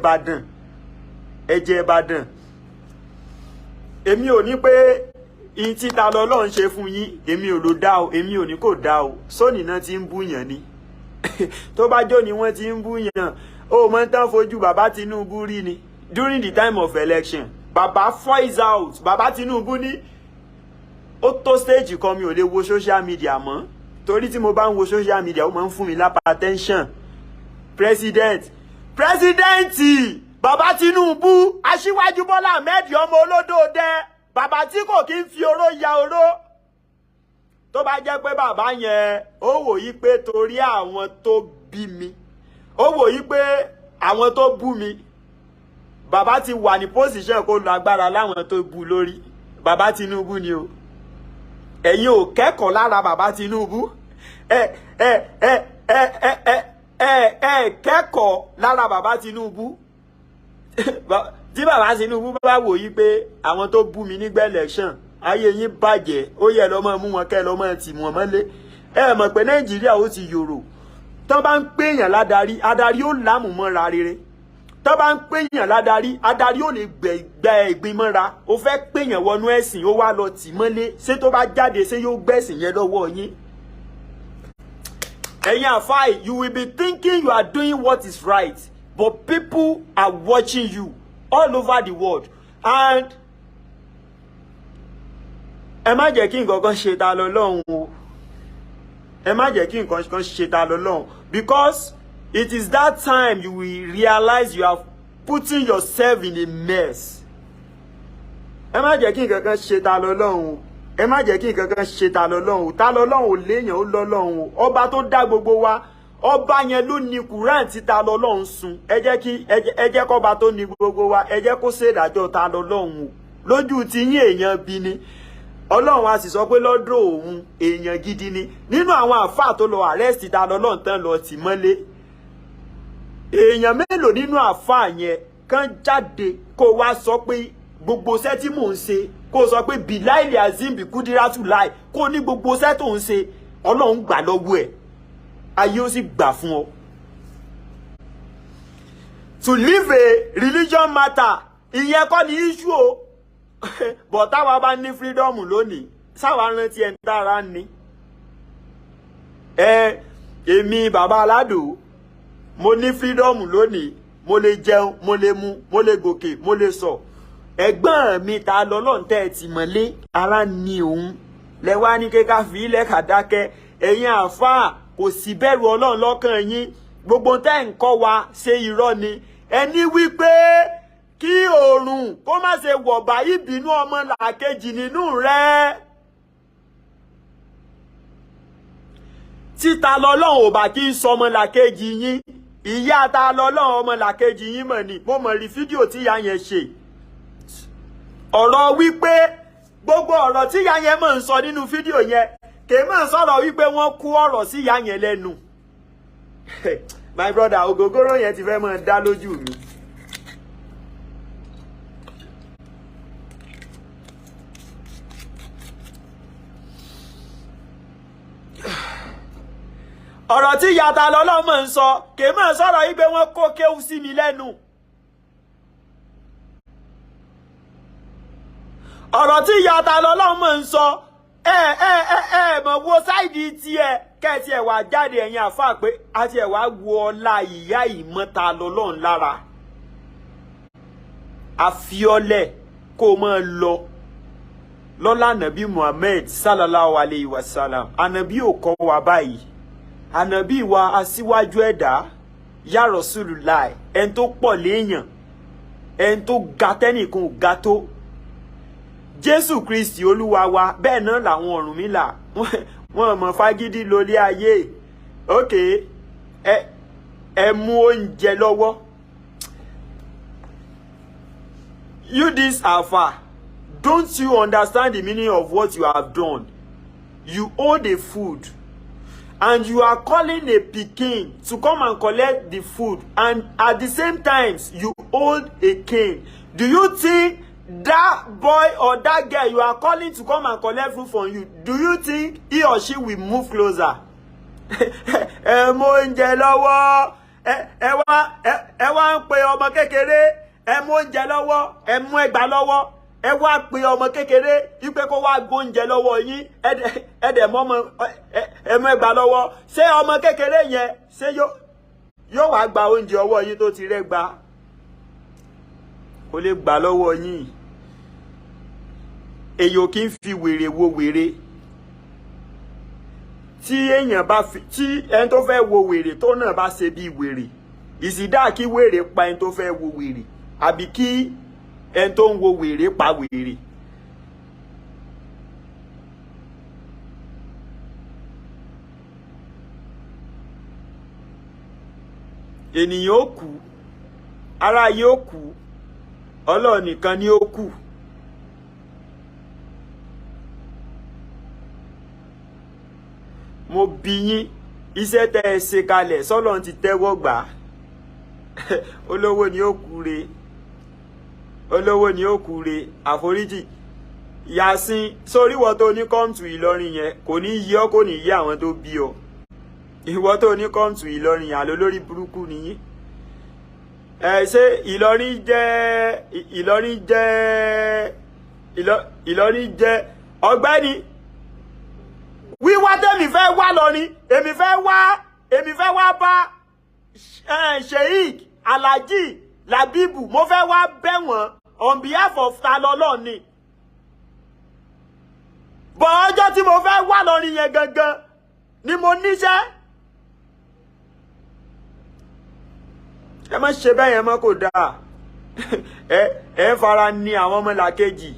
Speaker 1: Ìbàdàn. Èmi ò ní pé in tí ta lọ́lọ́run ṣe fún yín èmi ò ló dá o èmi ò ní kò dá o sóní náà ti ń búyàn ni tó bá jó ni wọ́n ti ń búyàn ó mọ̀ tán fojú bàbá Tinubu rí ni during the time of election bàbá voice out bàbá Tinubu ní ó tó stage kan mi ò lè wo social media mọ́ torí tí mo bá ń wo social media ó máa ń fún mi lápá attention presidenti bàbá Tinubu aṣíwájú Bọ́lá Ahmed ọmọ olódòdẹ bàbá tí kò kí ń fi oró ya oró tó bá jẹ́ pé bàbá yẹn ó wò yí pé torí àwọn tó bí mi ó wò yí pé àwọn tó bú mi bàbá ti wà ní position kó lo agbára láwọn tó bú lórí bàbá Tinubu ni o ẹ̀yin ò kẹ́kọ̀ọ́ lára bàbá Tinubu kẹ́kọ̀ọ́ lára bàbá Tinubu tí bàbá Tinubu bá wò yí pé àwọn tó bú mi nígbà election ayé yín bàjẹ́ ó yẹ lọ́mọ mú wọn kẹ́ lọ́mọ tì wọ́n mọ́lé ẹ mọ̀ pé Nàìjíríà ó ti yòrò tán bá ń pèèyàn ládarí adarí ó lámù mọ́ra rere tán bá ń pèèyàn ládarí adarí ó lè gbẹ ìgbín mọ́ra ó fẹ́ pèèyàn wọnú ẹ̀sìn ó wá lọ tì mọ́lé ṣé tó bá jáde ṣé yóò gbẹ̀sìn yẹn lọ́wọ́ yín. ẹ̀yin àfáì you will be thinking you are doing what is right but people are watching you all over the world and ẹ má jẹ́ kí nǹkan kan ṣe ta lọ́lọ́run o ẹ má jẹ́ kí nǹkan kan ṣe ta lọ́lọ́run because it is that time you will realize you are putting yourself in a mess. ẹ má jẹ́ kí nǹkan kan ṣe ta lọ́lọ́run o ẹ má jẹ́ kí nǹkan kan ṣe ta lọ́lọ́run o ta lọ́lọ́run ò léèyàn ó lọ́lọ́run o ọba tó dá gbogbo wa ọba yẹn ló ní Quran tí ta lọ́lọ́run sùn ẹ jẹ́ kọ́ba tó ní gbogbo wa ẹ jẹ́ kó ṣèdájọ́ ta lọ́lọ́run o lójú ti yín èèyàn bí ni Ọlọ́run a sì sọ pé lọ́dọ̀ òun èèyàn gidi ni nínú àwọn àfáà tó lọ arrest ta lọ́lọ́run tán lọ tì mọ́lé èèyàn mélòó nínú àfáà yẹn kàn jáde kó wá sọ pé gbogbo iṣẹ́ tí mò ń ṣe kó sọ pé bilaili azim bi kudiratu lai kó ní gbogbo iṣẹ́ tó ń ṣe Ọlọ́run gbà lọ́wọ́ ẹ̀ ayé ó sì gbà fún ọ. To live a religion matter ìyẹn kọ́ ni issue o but táwa bá ní freedom lónìí sáwa rántí ẹni tára ní. Èmi bàbá Alado mo ní freedom lónìí mo lè jẹun mo lè mu mo lè gòkè mo lè sọ ẹ̀gbọ́n mi ta lọ́lọ́run tẹ́ ẹ ti mọ́lé ara ní òun lẹ́wà ní kéka fi ilẹ̀ kàdákẹ́ ẹ̀yin àfáà kò sí bẹ̀rù Ọlọ́run lọ́kàn yín gbogbo tẹ́ ń kọ́ wa ṣe irọ́ ni ẹni wípé kí oòrùn kó má ṣe wọ̀ bá ìbínú ọmọ làkejì nínú rẹ̀ títa lọ́lọ́run ò bá kí ń sọ ọmọ làkejì yín ìyá ta lọ́lọ́run ọmọ làkejì yín mọ̀ ni mo mọ̀ rí fídíò tí ìyá yẹn ṣe ọ̀rọ̀ wípé gbogbo ọ̀rọ̀ tí ìyá yẹn mọ̀ ń sọ nínú fídíò yẹn kèémọ̀ sọ̀rọ̀ wípé wọ́n kú ọ̀rọ̀ sí ìyá yẹn lẹ́nu my brother ògógóró yẹn ti fẹ́ mọ̀ dá lójú mi. ọ̀rọ̀ tí ìyá ta lọ́lọ́mọ ń sọ kèémọ̀ sọ̀rọ̀ wípé wọ́n kó kéwú sí mi lẹ́nu. ọ̀rọ̀ tí ìyá ta lọ́lọ́mọ ń sọ mọ̀ wo sáìdì tiẹ̀ kẹ́ẹ̀tì ẹ̀ wá jáde ẹ̀yin àfáà pé àti ẹ̀ wá wo ọlá ìyá ìmọ̀ta lọ́lọ́run lára àfiọ́lẹ̀ kó máa lọ lọ́lá ànàbí Muhammad sallallahu alayhi wa sallam ànàbí ò kọ́ wa báyìí ànàbí wa aṣíwájú ẹ̀dá ya Rasulullah ẹni tó pọ̀ léèyàn ẹni tó ga tẹ́nìkan ò ga tó Jésù Kristi Olúwa wa bẹ́ẹ̀ náà làwọn Ọ̀rúnmìlà wọ́n mọ̀ fagídí lórí ayé. Okay, ẹ mú oúnjẹ lọ́wọ́. You this Alpha, don't you understand the meaning of what you have done? You owe the food, and you are calling a pikin to come and collect the food, and at the same time you hold a cane. Do you think that boy or that girl you are calling to come and collect food from you, do you think he or she will move closer? Ẹ mú oúnjẹ lọ́wọ́, ẹ wá ń pe ọmọ kékeré, ẹ mú oúnjẹ lọ́wọ́, ẹ mú ẹgbàá lọ́wọ́, ẹ wá pe ọmọ kékeré wípé kó wá gbóúnjẹ lọ́wọ́ yín, ẹ dẹ̀ mọ́ ọmọ ẹ mú ẹgbàá lọ́wọ́. Ṣé ọmọ kékeré yẹn ṣé yóò wá gba oúnjẹ ọwọ́ yín tó ti rẹ́gbà? Kò lè gbà lọ́wọ́ yín. Èyàn kì í fi wèrè wo wèrè. Tí èèyàn bá fi tí ẹni tó fẹ́ wo wèrè tó náà bá ṣe bí wèrè, ìsìdá kí wèrè pa ẹni tó fẹ́ wo wèrè àbí kí ẹni tó ń wo wèrè pa wèrè. Ènìyàn ó kú, ara yóò kú, Ọlọ́run nìkan ni ó kù. Mo bi yín, iṣẹ́ tẹ́ ẹ ṣe kalẹ̀ s'Ọlọ́run ti tẹ́wọ́ gbà. Olówó ni ó kú re, olówó ni ó kú re, àforíjì. Yasin, sórí ìwọ tó ní come to Ìlọrin yẹn kò ní yí ọ, kò ní yí àwọn tó bí ọ. Ìwọ tó ní come to Ìlọrin yẹn àlọ́ lórí burúkú nìyí. Ṣé Ìlọrin jẹ́ ọ̀gbẹ́ni wíwá tèmi fẹ́ wá lọ́rin, èmi fẹ́ wá bá Sheikh Alhaji Labibu, mo fẹ́ wá bẹ̀ wọ́n on behalf of Tani Olohun ni. Bọ̀ ọjọ́ tí mo fẹ́ wá lọ́rin yẹn gangan ni mo níṣẹ́. Ẹ má ṣe bẹ́ẹ̀ yẹn mọ́ kò dáa. Ẹ fara ní àwọn ọmọlàkejì,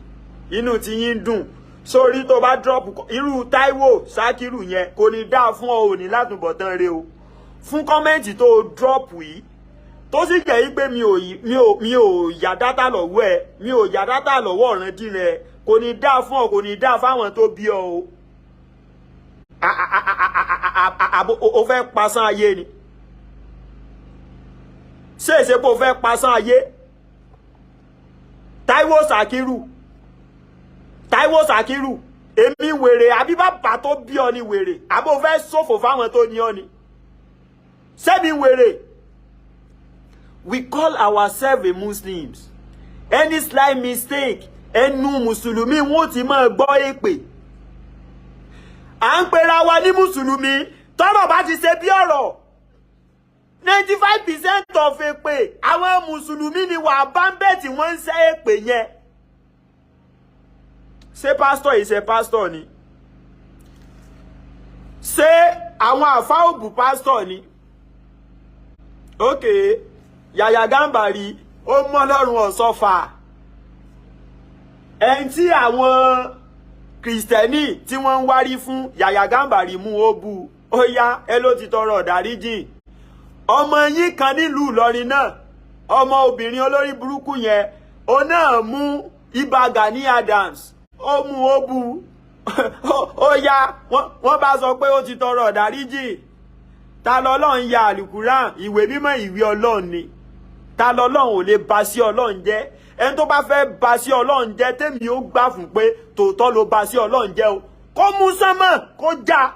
Speaker 1: inú tí yín dùn. Sórí tó bá drop irú Táíwò Ṣákírù yẹn kò ní dáa fún ọ, ò ní látúbọ̀tán rẹ o. Fún kọ́mẹ́ǹtì tó drop yìí tó sì jẹ́ pé mi ò yà dátà lọ́wọ́ ẹ, mi ò yà dátà lọ́wọ́ ọ̀randínlẹ̀, kò ní dáa fún ọ, kò ní dáa fáwọn tó bí ọ o. O fẹ́ pasán ayé ni. Ṣé èsè pé o fẹ́ pasán ayé? Táíwò Ṣákírù, èmi wèrè àbí bàbá tó bí ọ ni wèrè? Àbí o fẹ́ ṣòfò fáwọn tó ní ọ ni? Ṣebí wèrè? We call ourselves a Muslims. Any slight mistake, ẹnu Mùsùlùmí wọ́n ti máa gbọ́ èpè. À ń pera wa ní Mùsùlùmí, tọ́rọ̀ bá ti ṣe bí ọ̀rọ̀. 95% of èpè, àwọn Mùsùlùmí ni wà bá ń bẹ̀ tí wọ́n ń ṣe èpè yẹn. Ṣé pásítọ̀ yìí ṣe pásítọ̀ ni? Ṣé àwọn àfáà òbù pásítọ̀ ni? Okay, Yàyà Gàmbàrí ó mọ́ Ọlọ́run ọ̀sọ́fà. Ẹni tí àwọn Kìrìsìtẹ́nì tí wọ́n ń wárí fún Yàyà Gàmbàrí mú ó bú, ó yá ẹ ló ti tọrọ ìdáríjì. Ọmọ yín kan nílùú Ìlọrin náà, ọmọ obìnrin olórí burúkú yẹn, ó náà mú Ìbà Gani Adams, ó mú ó bú, ó yá wọ́n bá sọ pé ó ti tọrọ ìdáríjì. Ta lọ́lọ́run ya àlùkùrán, ìwé mímọ́ ìwé Ọlọ́run ni. Ta lọ́lọ́run ò lè ba sí Ọlọ́run jẹ́. Ẹni tó bá fẹ́ ba sí Ọlọ́run jẹ́, tèmi ó gbà fún pé tòótọ́ ló ba sí Ọlọ́run jẹ́ o. Kó mú sánmọ̀ kó já.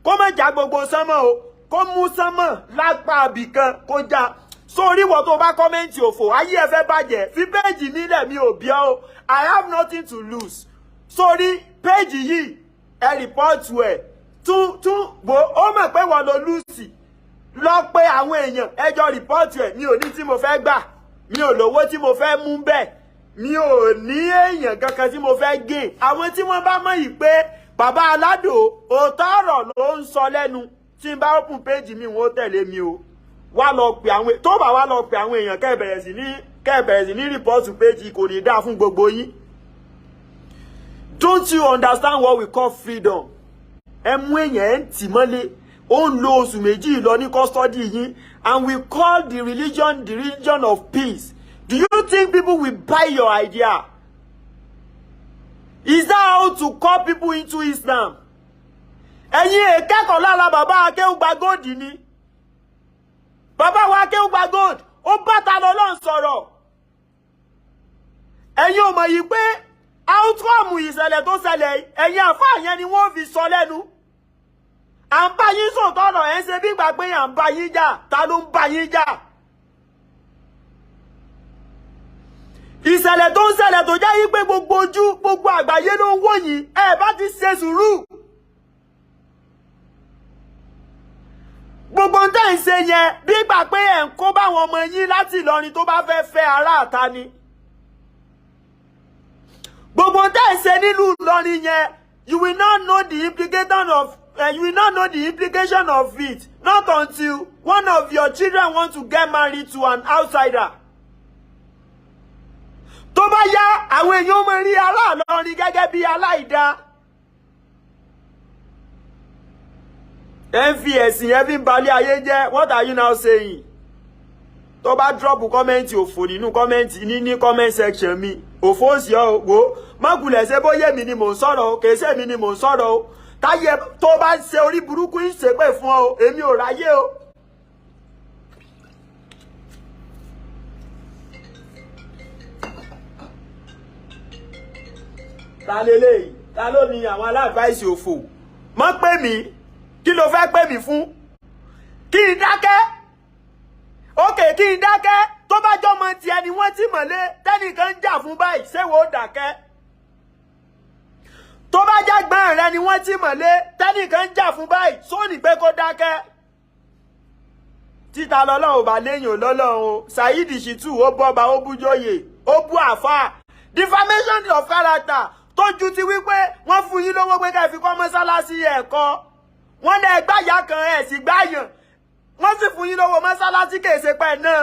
Speaker 1: Kó má já gbogbo sánmọ̀ o. Kó mú sánmọ̀ lápá ibìkan kó já. Sórí ìwọ tó bá kọ́mẹ́ǹtì òfò, ayé ẹ fẹ́ bàjẹ́. Fi péèjì nílẹ̀ mi ò bí ọ́ o. I have nothing to lose. Sórí péèjì yìí, ẹ rìpọ́ọ̀tù ẹ̀. Bó ó mọ̀ pé wọ́n lo lùsì lọ pé àwọn èèyàn ẹjọ́ rìpọ́ọ̀tù ẹ̀. Mi ò ní tí mo fẹ́ gbà, mi ò lówó tí mo fẹ́ mú bẹ́ẹ̀, mi ò ní èèyàn kankan tí mo fẹ́ gé. Àwọn tí wọ́n bá mọ̀ yìí pé bàbá Alado òótọ́ ọ̀rọ̀ ló ń sọ lẹ́nu, tí n bá open page mi wọ́n tẹ̀lé mi o. Wá lọ pè àwọn tó bá wá lọ pè àwọn èèyàn kẹ́ bẹ̀rẹ̀ sí ní rìpọ́ọ̀tù page kò ní dáa fún gbogbo yín. Don't you understand what we call freedom? Ẹ mú èèyàn tì mọ́lé, ó ń lo oṣù méjì lọ ní custody yín, and we call the religion of peace. Do you think people will buy your idea? Is that how to call people into Islam? Ẹ̀yin èkẹ́kọ̀ọ́ lára bàbá Akéwùgbà Gold ni. Bàbá wa Akéwùgbà Gold, ó bá Tani Olohun sọ̀rọ̀. Ẹ̀yin ò mọ̀ yìí pé outcome ìṣẹ̀lẹ̀ tó ṣẹlẹ̀ ẹ̀yin àfáà yẹn ni wọ́n fi sọ lẹ́nu. À ń bá yín sòótọ́ ọ̀rọ̀ ẹ̀ ń ṣe bí ìgbà pé à ń bá yín jà, ta ló ń bá yín jà? Ìṣẹ̀lẹ̀ tó ń ṣẹlẹ̀ tó jẹ́ yí pé gbogbo ojú gbogbo àgbáyé ló ń wò yín, ẹ bá ti ṣe sùúrù. Gbogbo ń tẹ́ ń ṣe yẹn bí ìgbà pé ẹ̀ ń kó báwọn ọmọ yín láti Ìlọrin tó bá fẹ́ fẹ́ ará àta ni. Gbogbo ń tẹ́ ń ṣe nílùú Ìlọrin yẹn, you will not know the implication of it, not until one of your children want to get married to an outsider. Tó bá yá, àwọn èèyàn máa rí ará Ìlọrin gẹ́gẹ́ bí aláìdá. Ẹ ń fi ẹ̀sìn ẹ fi ń balẹ̀ ayé jẹ́. What are you now saying? Tó bá drop comment òfò nínú comment section mi. Òfò sí ọ wo. Má kulẹ̀ ṣe bóyá mi ni mò ń sọ̀rọ̀ o, kìí ṣe mi ni mò ń sọ̀rọ̀ o. Táyé tó bá ṣe orí burúkú ń ṣépè fún ọ, èmi ò ráyé o. Ta lélẹ́yìí? Ta ló ní àwọn aláàdváìsì òfò? Má pè mí. Kí ló fẹ́ pè mí fún? Kí n dákẹ́? Ókè kí n dákẹ́? Tó bá jọmọ ti ẹni wọ́n ti mọ̀lé tẹ́nìkan ń jà fún báyìí, ṣé wo dákẹ́? Tó bá jágbọ́n rẹ ni wọ́n ti mọ̀lé tẹ́nìkan ń jà fún báyìí, só ní pé kó dákẹ́? Títa lọ́lọ́run ò bá léyìn lọ́lọ́run o. Saheed Shittu ó bọ́ba ó bújóyè, ó bú àfáà. Defamation of character tó ju ti wípé wọ́n fún yín lówó pé ká fi kọ́ mọ́sálásí ẹ̀kọ́. Wọ́n lè gbáyà kan ẹ̀ sì gbáyàn. Wọ́n sì fún yín lówó mọ́sálásí kèsè pẹ̀ náà.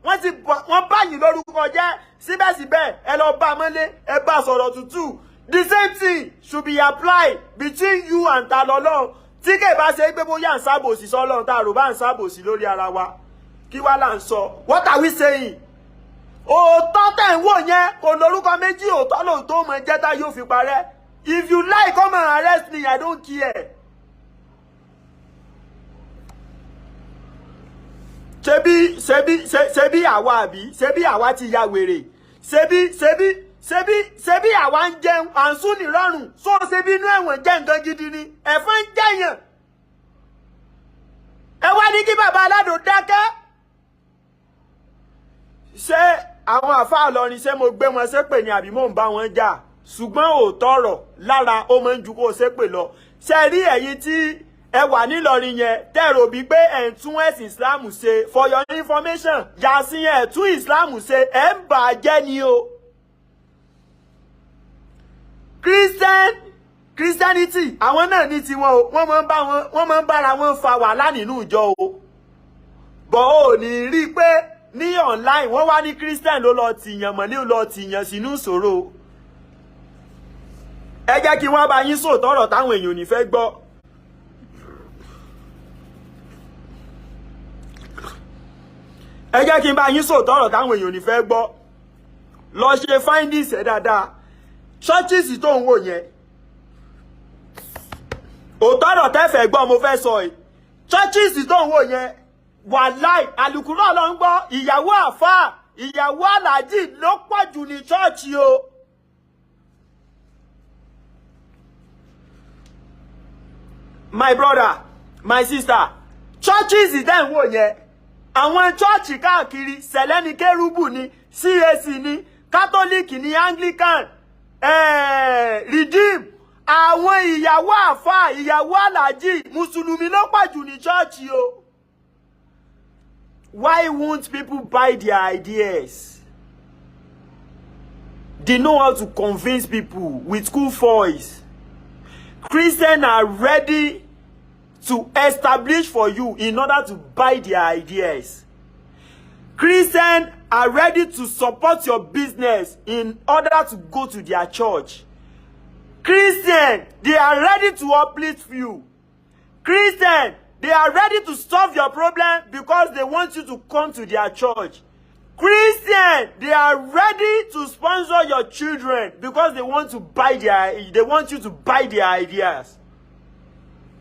Speaker 1: Wọ́n bá yín lórúkọ jẹ́ síbẹ̀síbẹ̀ ẹ lọ bá mọ́lé ẹ bá sọ̀rọ̀ tútù. The same thing should be applied between you and Tani Olohun. Tí kè bá ṣe pé bóyá ń sábòsí sọ́lọ́run tá àrò bá ń sábòsí lórí ara wa. Kí wá là ń sọ? What are we saying? Òótọ́ tẹ̀ ń wò yẹn kò lórúkọ méjì, òótọ́ lóòótọ́ mọ jẹ́ tá yóò fi parẹ́. If you like, come and arrest me, I don't care. Ṣebí àwa àbí? Ṣebí àwa ti ya wèrè? Ṣebí àwa ń jẹun à ń sún ní rọrùn? So ṣebí inú ẹ̀wọ̀n jẹ́ nǹkan gidi ni? Ẹ̀fọn ń jẹ̀yàn. Ẹ wá ní kí bàbá Alado dákẹ́. Ṣé àwọn àfáà Ìlọrin ṣé mo gbé wọn ṣépè ni àbí mò ń bá wọn jà? Ṣùgbọ́n òótọ́ ọ̀rọ̀ lára ó máa ń ju kó ṣépè lọ. Ṣé rí ẹ̀yin tí ẹ wà nílọrin yẹn tẹ́rò bí pé ẹ̀ ń tún ẹ̀sìn Islam ṣe? For your information, yàsìn ẹ̀ tún Islam ṣe ẹ̀ ń bà á jẹ́ ni o. Christianity àwọn náà ní tiwọn o, wọ́n máa ń bára wọn fa wàhálà nínú ìjọ o. Bọ̀ ò ní rí i pé ní online wọ́n wá ní Christian ló lọ tìyàn mọ́lẹ́ lọ tìyàn sínú ìṣòro. Ẹ jẹ́ kí wọ́n bá yín sòótọ́ ọ̀rọ̀ táwọn èèyàn ò ní fẹ́ gbọ́. Ẹ jẹ́ kí n bá yín sòótọ́ ọ̀rọ̀ táwọn èèyàn ò ní fẹ́ gbọ́. Lọ ṣe findings ẹ̀ dáadáa. Churches tó ń wò yẹn. Òótọ́ ọ̀rọ̀ tẹ́ fẹ́ gbọ́ mo fẹ́ sọ yìí. Churches tó ń wò yẹn. Wàláì àlùkùrọ̀ ló ń gbọ́. Ìyàwó àfáà, ìyàwó aláàjì ló pọ̀ jù ní chọ́ọ̀chì o. My brother, my sister, churches ìdá ń wò yẹn. Àwọn chọ́ọ̀chì káàkiri Sẹ̀lẹ́ni Kérúbù ni, CAC ni, Catholic ni, Anglican, Redeem. Àwọn ìyàwó àfáà, ìyàwó aláàjì, Mùsùlùmí ló pọ̀ jù ní chọ́ọ̀chì o. Why won't people buy their ideas? They know how to convince people with cool voice. Christians are ready to establish for you in order to buy their ideas. Christians are ready to support your business in order to go to their church. Christian, they are ready to uplift you. Christian, they are ready to solve your problem because they want you to come to their church. Christian, they are ready to sponsor your children because they want you to buy their ideas.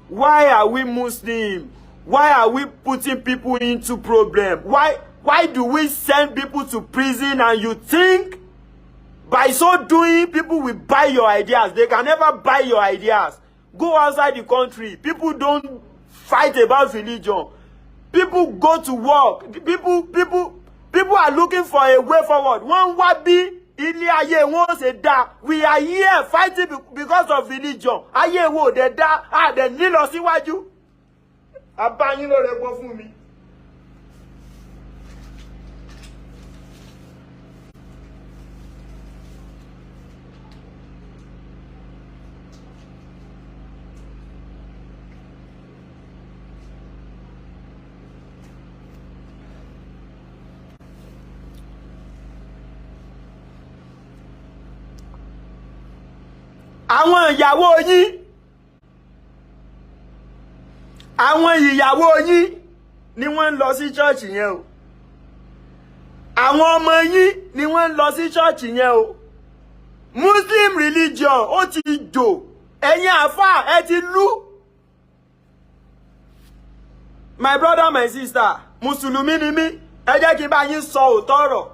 Speaker 1: Why are we Muslim? Why are we putting people into problem? Why do we send people to prison and you think by so doing people will buy your ideas? They can never buy your ideas. Go outside the country. People don't fight about religion. People go to work. People are looking for a way forward. One wabi ili aye won se da. We are here fighting because of religion. Aye wo de da de ni lọ síwájú. Abayin lo re gbo fún mi. Àwọn ìyàwó yín ni wọ́n ń lọ sí church yẹn o. Àwọn ọmọ yín ni wọ́n ń lọ sí church yẹn o. Muslim religion ó ti jò. Ẹ̀yin àfáà ẹ ti lú. My brother, my sister, Mùsùlùmí ni mí. Ẹ jẹ́ kí n bá yín sọ òótọ́ ọ̀rọ̀.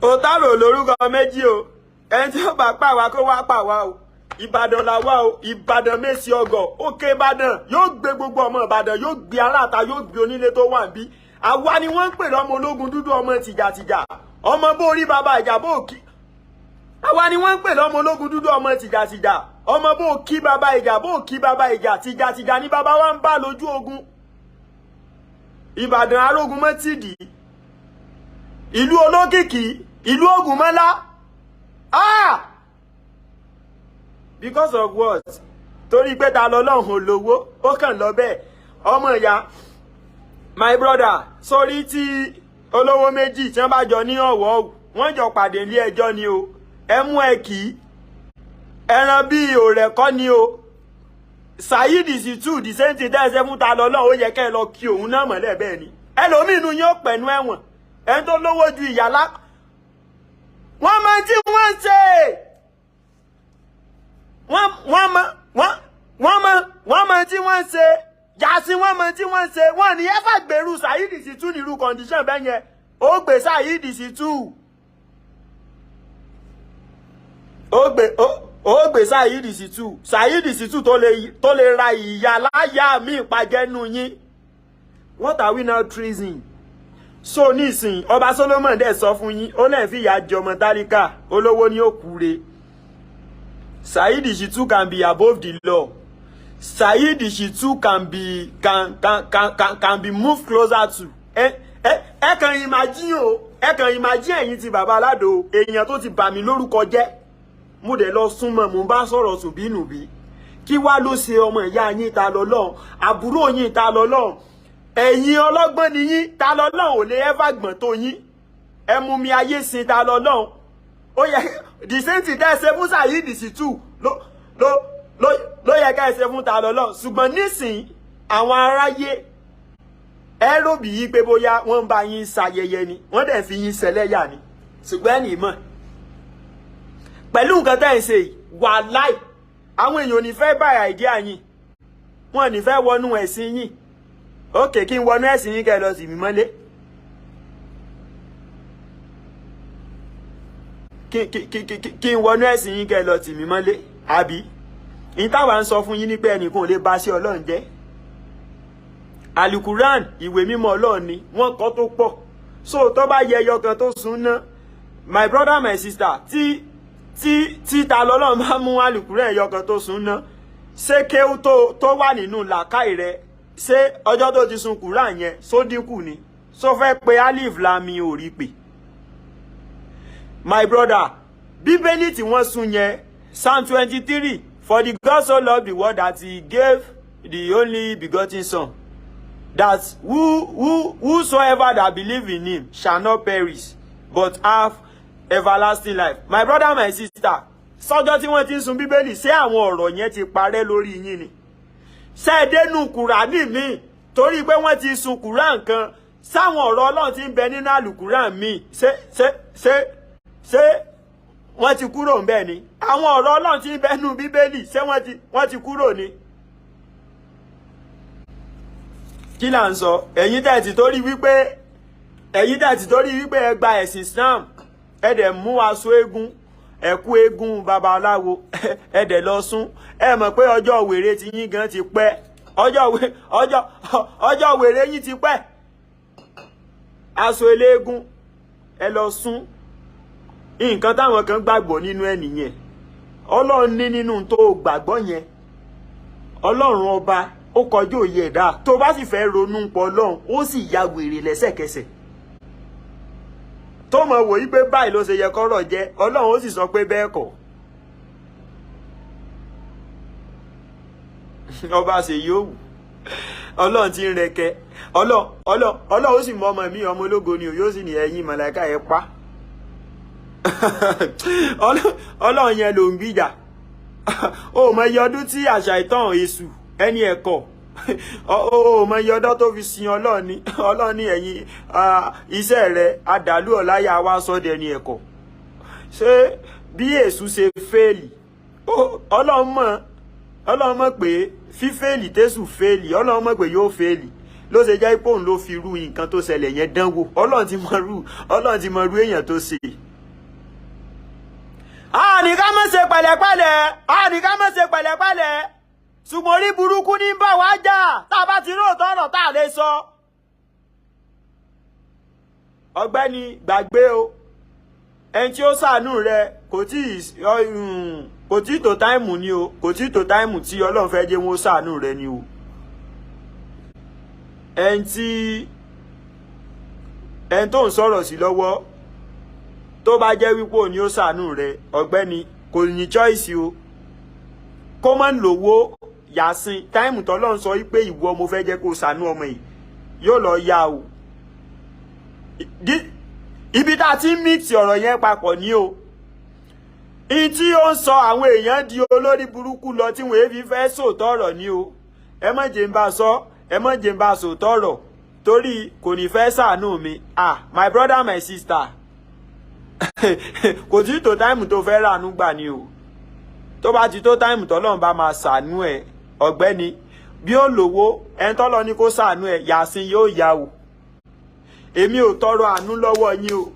Speaker 1: Òtárò lórúkọ méjì o. Ẹni tí ó bá pa wá kó wá pa wá o. Ìbàdàn la wá o. Ìbàdàn Mèsì ọgọ̀. Òkè Ìbàdàn yóò gbé gbogbo ọmọ Ìbàdàn, yóò gbé aláta, yóò gbé onílé tó wà níbí. Àwa ni wọ́n ń pè lọ́mọ ológun dúdú, ọmọ tìjàtìjà. Ọmọ bó rí bàbá ìjà bó kí. Àwa ni wọ́n ń pè lọ́mọ ológun dúdú, ọmọ tìjàtìjà. Ọmọ bó kí bàbá ìjà bó kí bàbá ìjà. Tìjàtìjà ni bàbá wa ń bá lójú ogun. Ìbàdàn arógun mọ́tìdì. Ìlú olókìkí. Ìlú Ògúnmọ́lá. Because of what? Torí pé ta lọ́lọ́run olówó, ó kàn lọ bẹ́ẹ̀. Ọmọ ìyá, my brother, sórí tí olówó méjì tí wọ́n bá jọ ní ọ̀wọ́, wọ́n jọ pàdé ilé ẹjọ́ ni o. Ẹ mú ẹ kì í. Ẹran bí òrẹ́ kọ́ ni o. Saheed Shittu, the same thing tẹ́ ẹ ṣe fún ta lọ́lọ́run, ó yẹ kẹ́ ẹ lọ kí òun náà mọ́lẹ̀ bẹ́ẹ̀ ni. Ẹlòmínú yóò pẹ̀nú ẹ̀wọ̀n. Ẹni tó lówó ju ìyá lá. Wọ́n mọ tí wọ́n ṣe. Wọ́n mọ tí wọ́n ṣe. Yàsí wọ́n mọ tí wọ́n ṣe. Wọ́n ní ẹ́fà gbèrú Saheed Shittu nírú condition bẹ́ẹ̀ yẹn. Ó gbé Saheed Shittu. Ó gbé Saheed Shittu. Saheed Shittu tó lè ra ìyá láyà mi ìpàjẹ́nu yín. What are we now treason? So nísìn ọba Solomon dẹ̀ sọ fún yín, ó lè fi ìyà jẹ ọmọ tálíkà, olówó ni ó kúre. Saheed Shittu can be above the law. Saheed Shittu can be moved closer to. Ẹ kàn imagine o, ẹ kàn imagine ẹ̀yin ti bàbá Alado, èèyàn tó ti bà mí lórúkọ jẹ́. Mo dẹ̀ lọ súnmọ́, mo bá sọ̀rọ̀ sùbínùbí. Kí wá ló ṣe ọmọ ìyá yín ta lọ́lọ́run, àbúrò yín ta lọ́lọ́run. Ẹ̀yin ọlọ́gbọ́n ni yín, ta lọ́lọ́run ò lè ẹ́fà gbọ̀n tó yín. Ẹ mú mi ayé sin ta lọ́lọ́run. Ó yẹ the same thing tẹ́ ẹ ṣe fún Saheed Shittu ló yẹ ká ẹ ṣe fún ta lọ́lọ́run. Ṣùgbọ́n nísìn àwọn aráyé ẹ rò bí yí pé bóyá wọ́n ń bá yín ṣayẹyẹ ni, wọ́n dẹ̀ fi yín ṣẹlẹ́yà ni. Ṣùgbọ́n ẹnì mọ̀ pẹ̀lú nǹkan tẹ́ ẹ ṣe yìí, wàláì àwọn èèyàn ò ní fẹ́ bá idea yín, wọn ò ní fẹ́ wọnú ẹ̀sìn yín. Okay, kí n wọnú ẹ̀sìn yín kẹ́ lọ sí mi mọ́lé. Kí n wọnú ẹ̀sìn yín kẹ́ lọ sí mi mọ́lé. Àbí? Ìyí táwa ń sọ fún yín ní pé ẹnìkan ò lè bá sí Ọlọ́run jẹ́. Alukuran, ìwé mímọ́ Ọlọ́run ni, wọ́n kọ́ tó pọ̀. So tó bá yẹ ẹyọ kan tó sún ná, my brother, my sister, tí ta lọ́lọ́run bá mú Alukuran ẹyọ kan tó sún ná, ṣé kéwú tó wà nínú làákàyè rẹ̀, ṣé ọjọ́ tó ti sun Quran yẹn só dínkù ni, só fẹ́ pé alif lami ò rí pé. My brother, Bíbélì tí wọ́n sun yẹn, Psalm 23, for the God so loved the world that he gave the only begotten son. that whosoever that believe in him shall not perish but have everlasting life. My brother, my sister, sọ́jọ́ tí wọ́n ti ń sun bíbélì ṣé àwọn ọ̀rọ̀ yẹn ti parẹ́ lórí yín ni? Ṣé dénú kùránì mi torí pé wọ́n ti sun kùrán kan sáwọn ọ̀rọ̀ Ọlọ́run tí ń bẹ nínú àlùkùrán mi ṣé wọ́n ti kúrò ńbẹ̀ ni? Àwọn ọ̀rọ̀ Ọlọ́run tí ń bẹ nínú bíbélì ṣé wọ́n ti kúrò ni? Kí là ń sọ? Ẹ̀yin tẹ́ ti torí wípé ẹ gba ẹ̀sìn Islam ẹ dẹ̀ mú aṣọ eégún ẹ kú eégún babaláwo ẹ dẹ̀ lọ sún. Ẹ mọ̀ pé ọjọ́ wèrè ti yín gan ti pẹ́. Ọjọ́ wèrè yín ti pẹ́. Aṣọ eléégún ẹ lọ sún. Nǹkan táwọn kan gbàgbọ́ nínú ẹ nìyẹn. Ọlọ́run ní nínú tó gbàgbọ́ yẹn. Ọlọ́run ọba ó kọjú òye ẹ̀dá. Tó bá sì fẹ́ ronú pọ̀ Ọlọ́run ó sì ya wèrè lẹ́sẹ̀kẹsẹ̀. Tó mọ̀ wò yí pé báyìí ló ṣe yẹ kọ́rọ̀ jẹ́, Ọlọ́run ó sì sọ pé bẹ́ẹ̀ kọ́. Ọba ṣe yóò wù. Ọlọ́run ti ń rẹkẹ. Ọlọ́run ó sì mọ ọmọ mi ọmọ ológo ni yóò sì ní ẹ̀yin màláíkà ẹ pa. Ọlọ́run yẹn ló ń gbìjà. Ó mọ iye ọdún tí àṣà ìtàn èṣù ẹni ẹ̀kọ́. Ó mọ iye ọdún tó fi sin Ọlọ́run ní ẹ̀yin iṣẹ́ rẹ̀ àdàlú ọ̀láyà wá sọ́dẹ̀ ẹni ẹ̀kọ́. Ṣé bí èṣù ṣe fẹ́ẹ̀lì? Ọlọ́run mọ̀ pé fífẹ́ẹ̀lì tẹ́sù fẹ́ẹ̀lì, Ọlọ́run mọ̀ pé yóò fẹ́ẹ̀lì. Ló ṣe jẹ́ pé òun ló fi rú nǹkan tó ṣẹlẹ̀ yẹn dánwò. Ọlọ́run ti mọ rú èèyàn tó ṣe. Ní ká má ṣe pẹ̀lẹ́pẹ̀lẹ́. Ṣùgbọ́n orí burúkú ní bá wá jà tá a bá ti róòtọ́ ọ̀rọ̀ tá a lè sọ. Ọ̀gbẹ́ni gbàgbé o. Ẹni tí ó ṣàánú rẹ kò tí tó táìmù ni o. Kò tí tó táìmù tí Ọlọ́run fẹ́ jẹ́ wọn ṣàánú rẹ ni o. Ẹni tó ń sọ̀rọ̀ sí lọ́wọ́ tó bá jẹ́ wípé òní ó ṣàánú rẹ, ọ̀gbẹ́ni kò ní choice o. Kó má lówó yàsín táìmù tọ́lọ́run sọ wípé ìwọ mo fẹ́ jẹ́ kó ṣàánú ọmọ yìí yóò lọ yá o. Ibi tá a ti ń mix ọ̀rọ̀ yẹn papọ̀ ní o. In tí ó ń sọ àwọn èèyàn di olórí burúkú lọ tí wọ́n fi fẹ́ sòótọ́ ọ̀rọ̀ ní o. Ẹ má jẹ́ ń bá sọ, ẹ má jẹ́ ń bá sòótọ́ ọ̀rọ̀ torí kò ní fẹ́ ṣàánú mi. My brother, my sister. Kò tí tó táìmù tó fẹ́ ràánú gbà ni o. Tó bá ti tó táìmù tọ́lọ́run bá máa ṣàánú ẹ̀, ọ̀gbẹ́ni bí ó lówó ẹni tọ́lọ́ ní kó ṣàánú ẹ̀ yàsín yóò yá o. Èmi ò tọrọ àánú lọ́wọ́ yín o.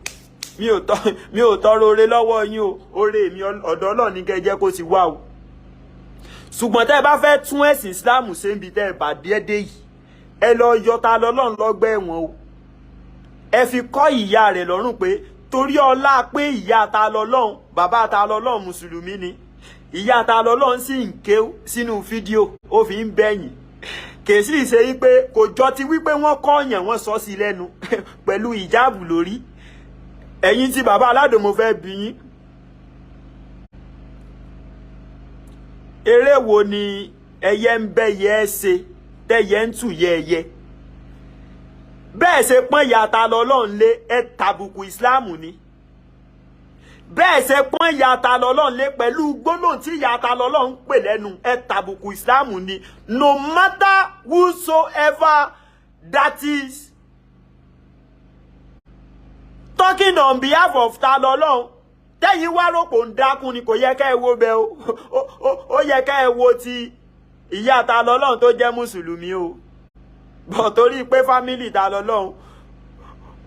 Speaker 1: Mi ò tọrọ oore lọ́wọ́ yín o. Oore mi ọ̀dọ̀ Ọlọ́run ní kẹ́ jẹ́ kó ti wá o. Ṣùgbọ́n tẹ́ ẹ bá fẹ́ tún ẹ̀sìn Islam ṣe ń bi tẹ́ ẹ bá dé yìí, ẹ lọ yọta lọ́lọ́run lọ́gbẹ́ ẹ̀wọ̀n o. Ẹ fi kọ́ ìyá rẹ̀ lọ́rùn pé torí ọlá pé ìyá ta lọ́lọ́run, bàbá ta lọ́lọ́run mùsùlùmí ni. Ìyá ta lọ́lọ́run sì ń ké sínú fídíò ó fi ń bẹ̀yìn. Kèsì ṣe wípé kò jọ ti wípé wọ́n kọ́ọ̀yàn wọ́n sọ sí lẹ́nu pẹ̀lú ìjáàbù lórí. Ẹ̀yin tí bàbá Alado mo fẹ́ bi yín. Eré wo ni ẹyẹ ń bẹ́yẹ ṣe tẹ́yẹ ń tù yẹ́yẹ́? Bẹ́ẹ̀ ṣe pọ́n ìyá ta lọ́lọ́run lé ẹ tàbùkù Ìsìláàmù ni. Bẹ́ẹ̀ ṣe pọ́n ìyá ta lọ́lọ́run lé pẹ̀lú gbólóhùn tí ìyá ta lọ́lọ́run pè lẹ́nu ẹ tàbùkù Ìsìláàmù ni. No matter whosoever that is talking on behalf of ta lọ́lọ́run, tẹ́yìn wá ròpò ń dákun ni kò yẹ ká ẹ wo bẹ́ẹ̀ o. Ó yẹ ká ẹ wo ti ìyá ta lọ́lọ́run tó jẹ́ mùsùlùmí o. Bọ̀ torí pé fámílì ta lọ́lọ́run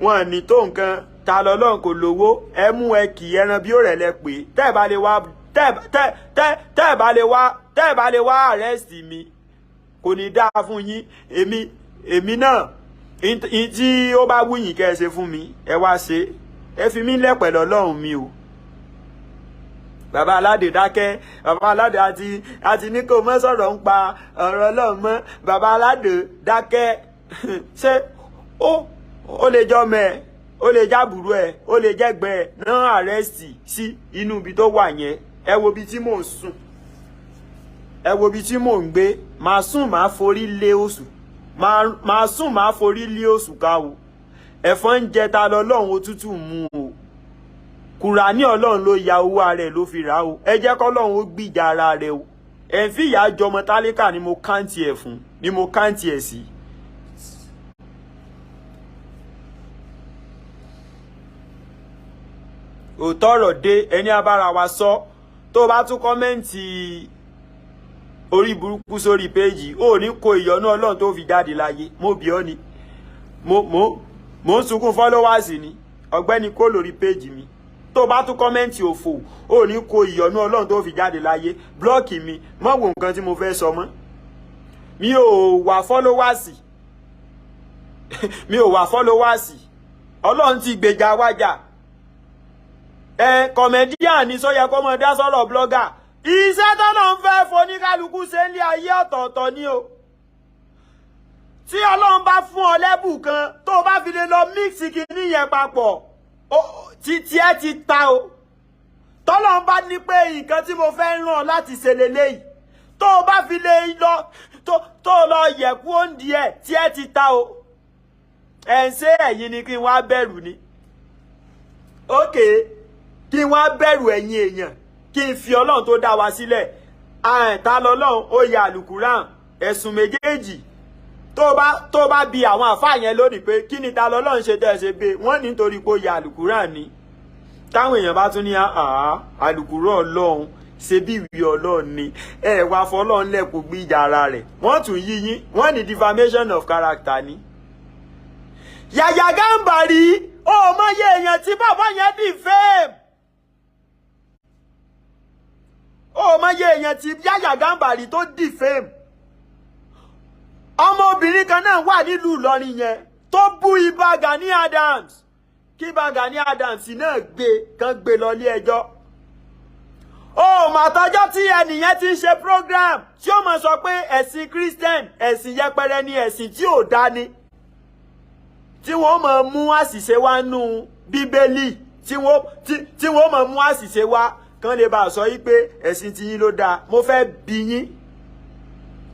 Speaker 1: wọn ní tó nǹkan, ta lọ́lọ́run kò lówó, ẹ mú ẹ kì í ẹran bí ó rẹ̀ lẹ pé tẹ́ ẹ bá lè wá arrest mi kò ní dáa fún yín. Èmi náà tí ó bá wù yín kẹ́ ẹ ṣe fún mi ẹ wá ṣe, ẹ fi mí lẹ̀ pẹ̀lú Ọlọ́run mi o. Bàbá Aládé dákẹ́. Bàbá Aládé àti ní kò mọ́ sọ̀rọ̀ ń pa ọ̀rọ̀ Ọlọ́run mọ́. Bàbá Aládé dákẹ́. Ṣé ó lè jọ mẹ́, ó lè jábùrú ẹ̀, ó lè jẹ́gbẹ́ ẹ̀ náà àrẹ́sì sí inú ibi tó wà yẹn. Ẹ wo ibi tí mò ń sùn, ẹ wo ibi tí mò ń gbé. Màá sùn, màá forí lé oṣù. máa sùn máa forí lé òṣùká o ẹ̀fọn ń jẹ ta lọ́lọ́run òtútù mú o Kùránì Ọlọ́run ló ya owó ara ẹ̀ ló fi rà o ẹ jẹ́ k'Ọlọ́run ó gbìjà ara rẹ̀ o ẹ̀ ń fìyà jọmọ tálíkà ni mo káǹtì ẹ̀ fún ni mo káǹtì ẹ̀ sí. òótọ́ ọ̀rọ̀ dé ẹni abára wa sọ tó bá tún kọ́mẹ́ǹtì orí burúkú sórí péjì ó ní kó ìyọ́nú Ọlọ́run tó fi jáde láyé mo bí ọ́ ni mo ń sunkún followers ni ọ̀gbẹ́ni kó lórí péjì mi tó bá tún kọ́mẹ́ǹtì òfò ó ní kó ìyọ́nú Ọlọ́run tó fi jáde láyé blọ́ọ̀kì mi mọ́ wo nǹkan tí mo fẹ́ sọ mọ́ mi ò wà followers mi ò wà followers Ọlọ́run ti gbèjà wájà kọ̀mẹ́díà ní sọ́yẹ kó mọ̀ dá sọ́rọ̀ blọ́gà iṣẹ́ tọ́lọ́run fẹ́ foníkálukú ṣe ń lé ayé ọ̀tọ̀ọ̀tọ̀ ni o tí Ọlọ́run bá fún ọ lẹ́bù kan tó bá fi lè lọ mix kìíní yẹn papọ̀ títí ẹ ti ta o tọ́lọ́run bá ní pé nǹkan tí mo fẹ́ ràn láti ṣe leléyìí tó bá fi lè lọ tó lọ yẹ̀kú òǹdí ẹ̀ tí ẹ ti ta o ẹ̀ ń ṣe ẹ̀yin ni kí n wá bẹ̀rù ni ókè kí n wá bẹ̀rù ẹ̀yin èèyàn kí n fi Ọlọ́run tó dá wa sílẹ̀ ta lọ́lọ́run ó ya àlùkùrán ẹ̀sùn méjèèjì tó bá bi àwọn àfáà yẹn lónìí pé kí ni ta lọ́lọ́run ṣe tẹ́ ṣe gbé wọ́n ní nítorí pé ó ya àlùkùrán ni táwọn èèyàn bá tún ní àlùkùrán Ọlọ́run ṣe bí ìwé Ọlọ́run ni wá fọlọ́run lẹ́kùn gbìjà ara rẹ̀ wọ́n tún yí yín wọ́n ní defamation of character ni. Yàyà Gàmbàrí ó mọye èèyàn tí bàbá yẹn defame ó mọye èèyàn tí Yàyà Gàmbàrí tó defame ọmọbìnrin kan náà wà nílùú Ìlọrin yẹn tó bú Ìbà Gani Adams kí Ìbà Gani Adams náà gbé lọ ilé ẹjọ́ ó màtọ́jọ́ tí ẹnìyẹn ti ń ṣe program tí ó mọ̀ sọ pé ẹ̀sìn Christian ẹ̀sìn yẹpẹrẹ ni ẹ̀sìn tí ò dá ni tí wọ́n mọ̀ mú àṣìṣe wá nú Bíbélì tí wọ́n mọ̀ mú àṣìṣe wá kán lè bá sọ yí pé ẹ̀sìn tiyín ló dáa mo fẹ́ bi yín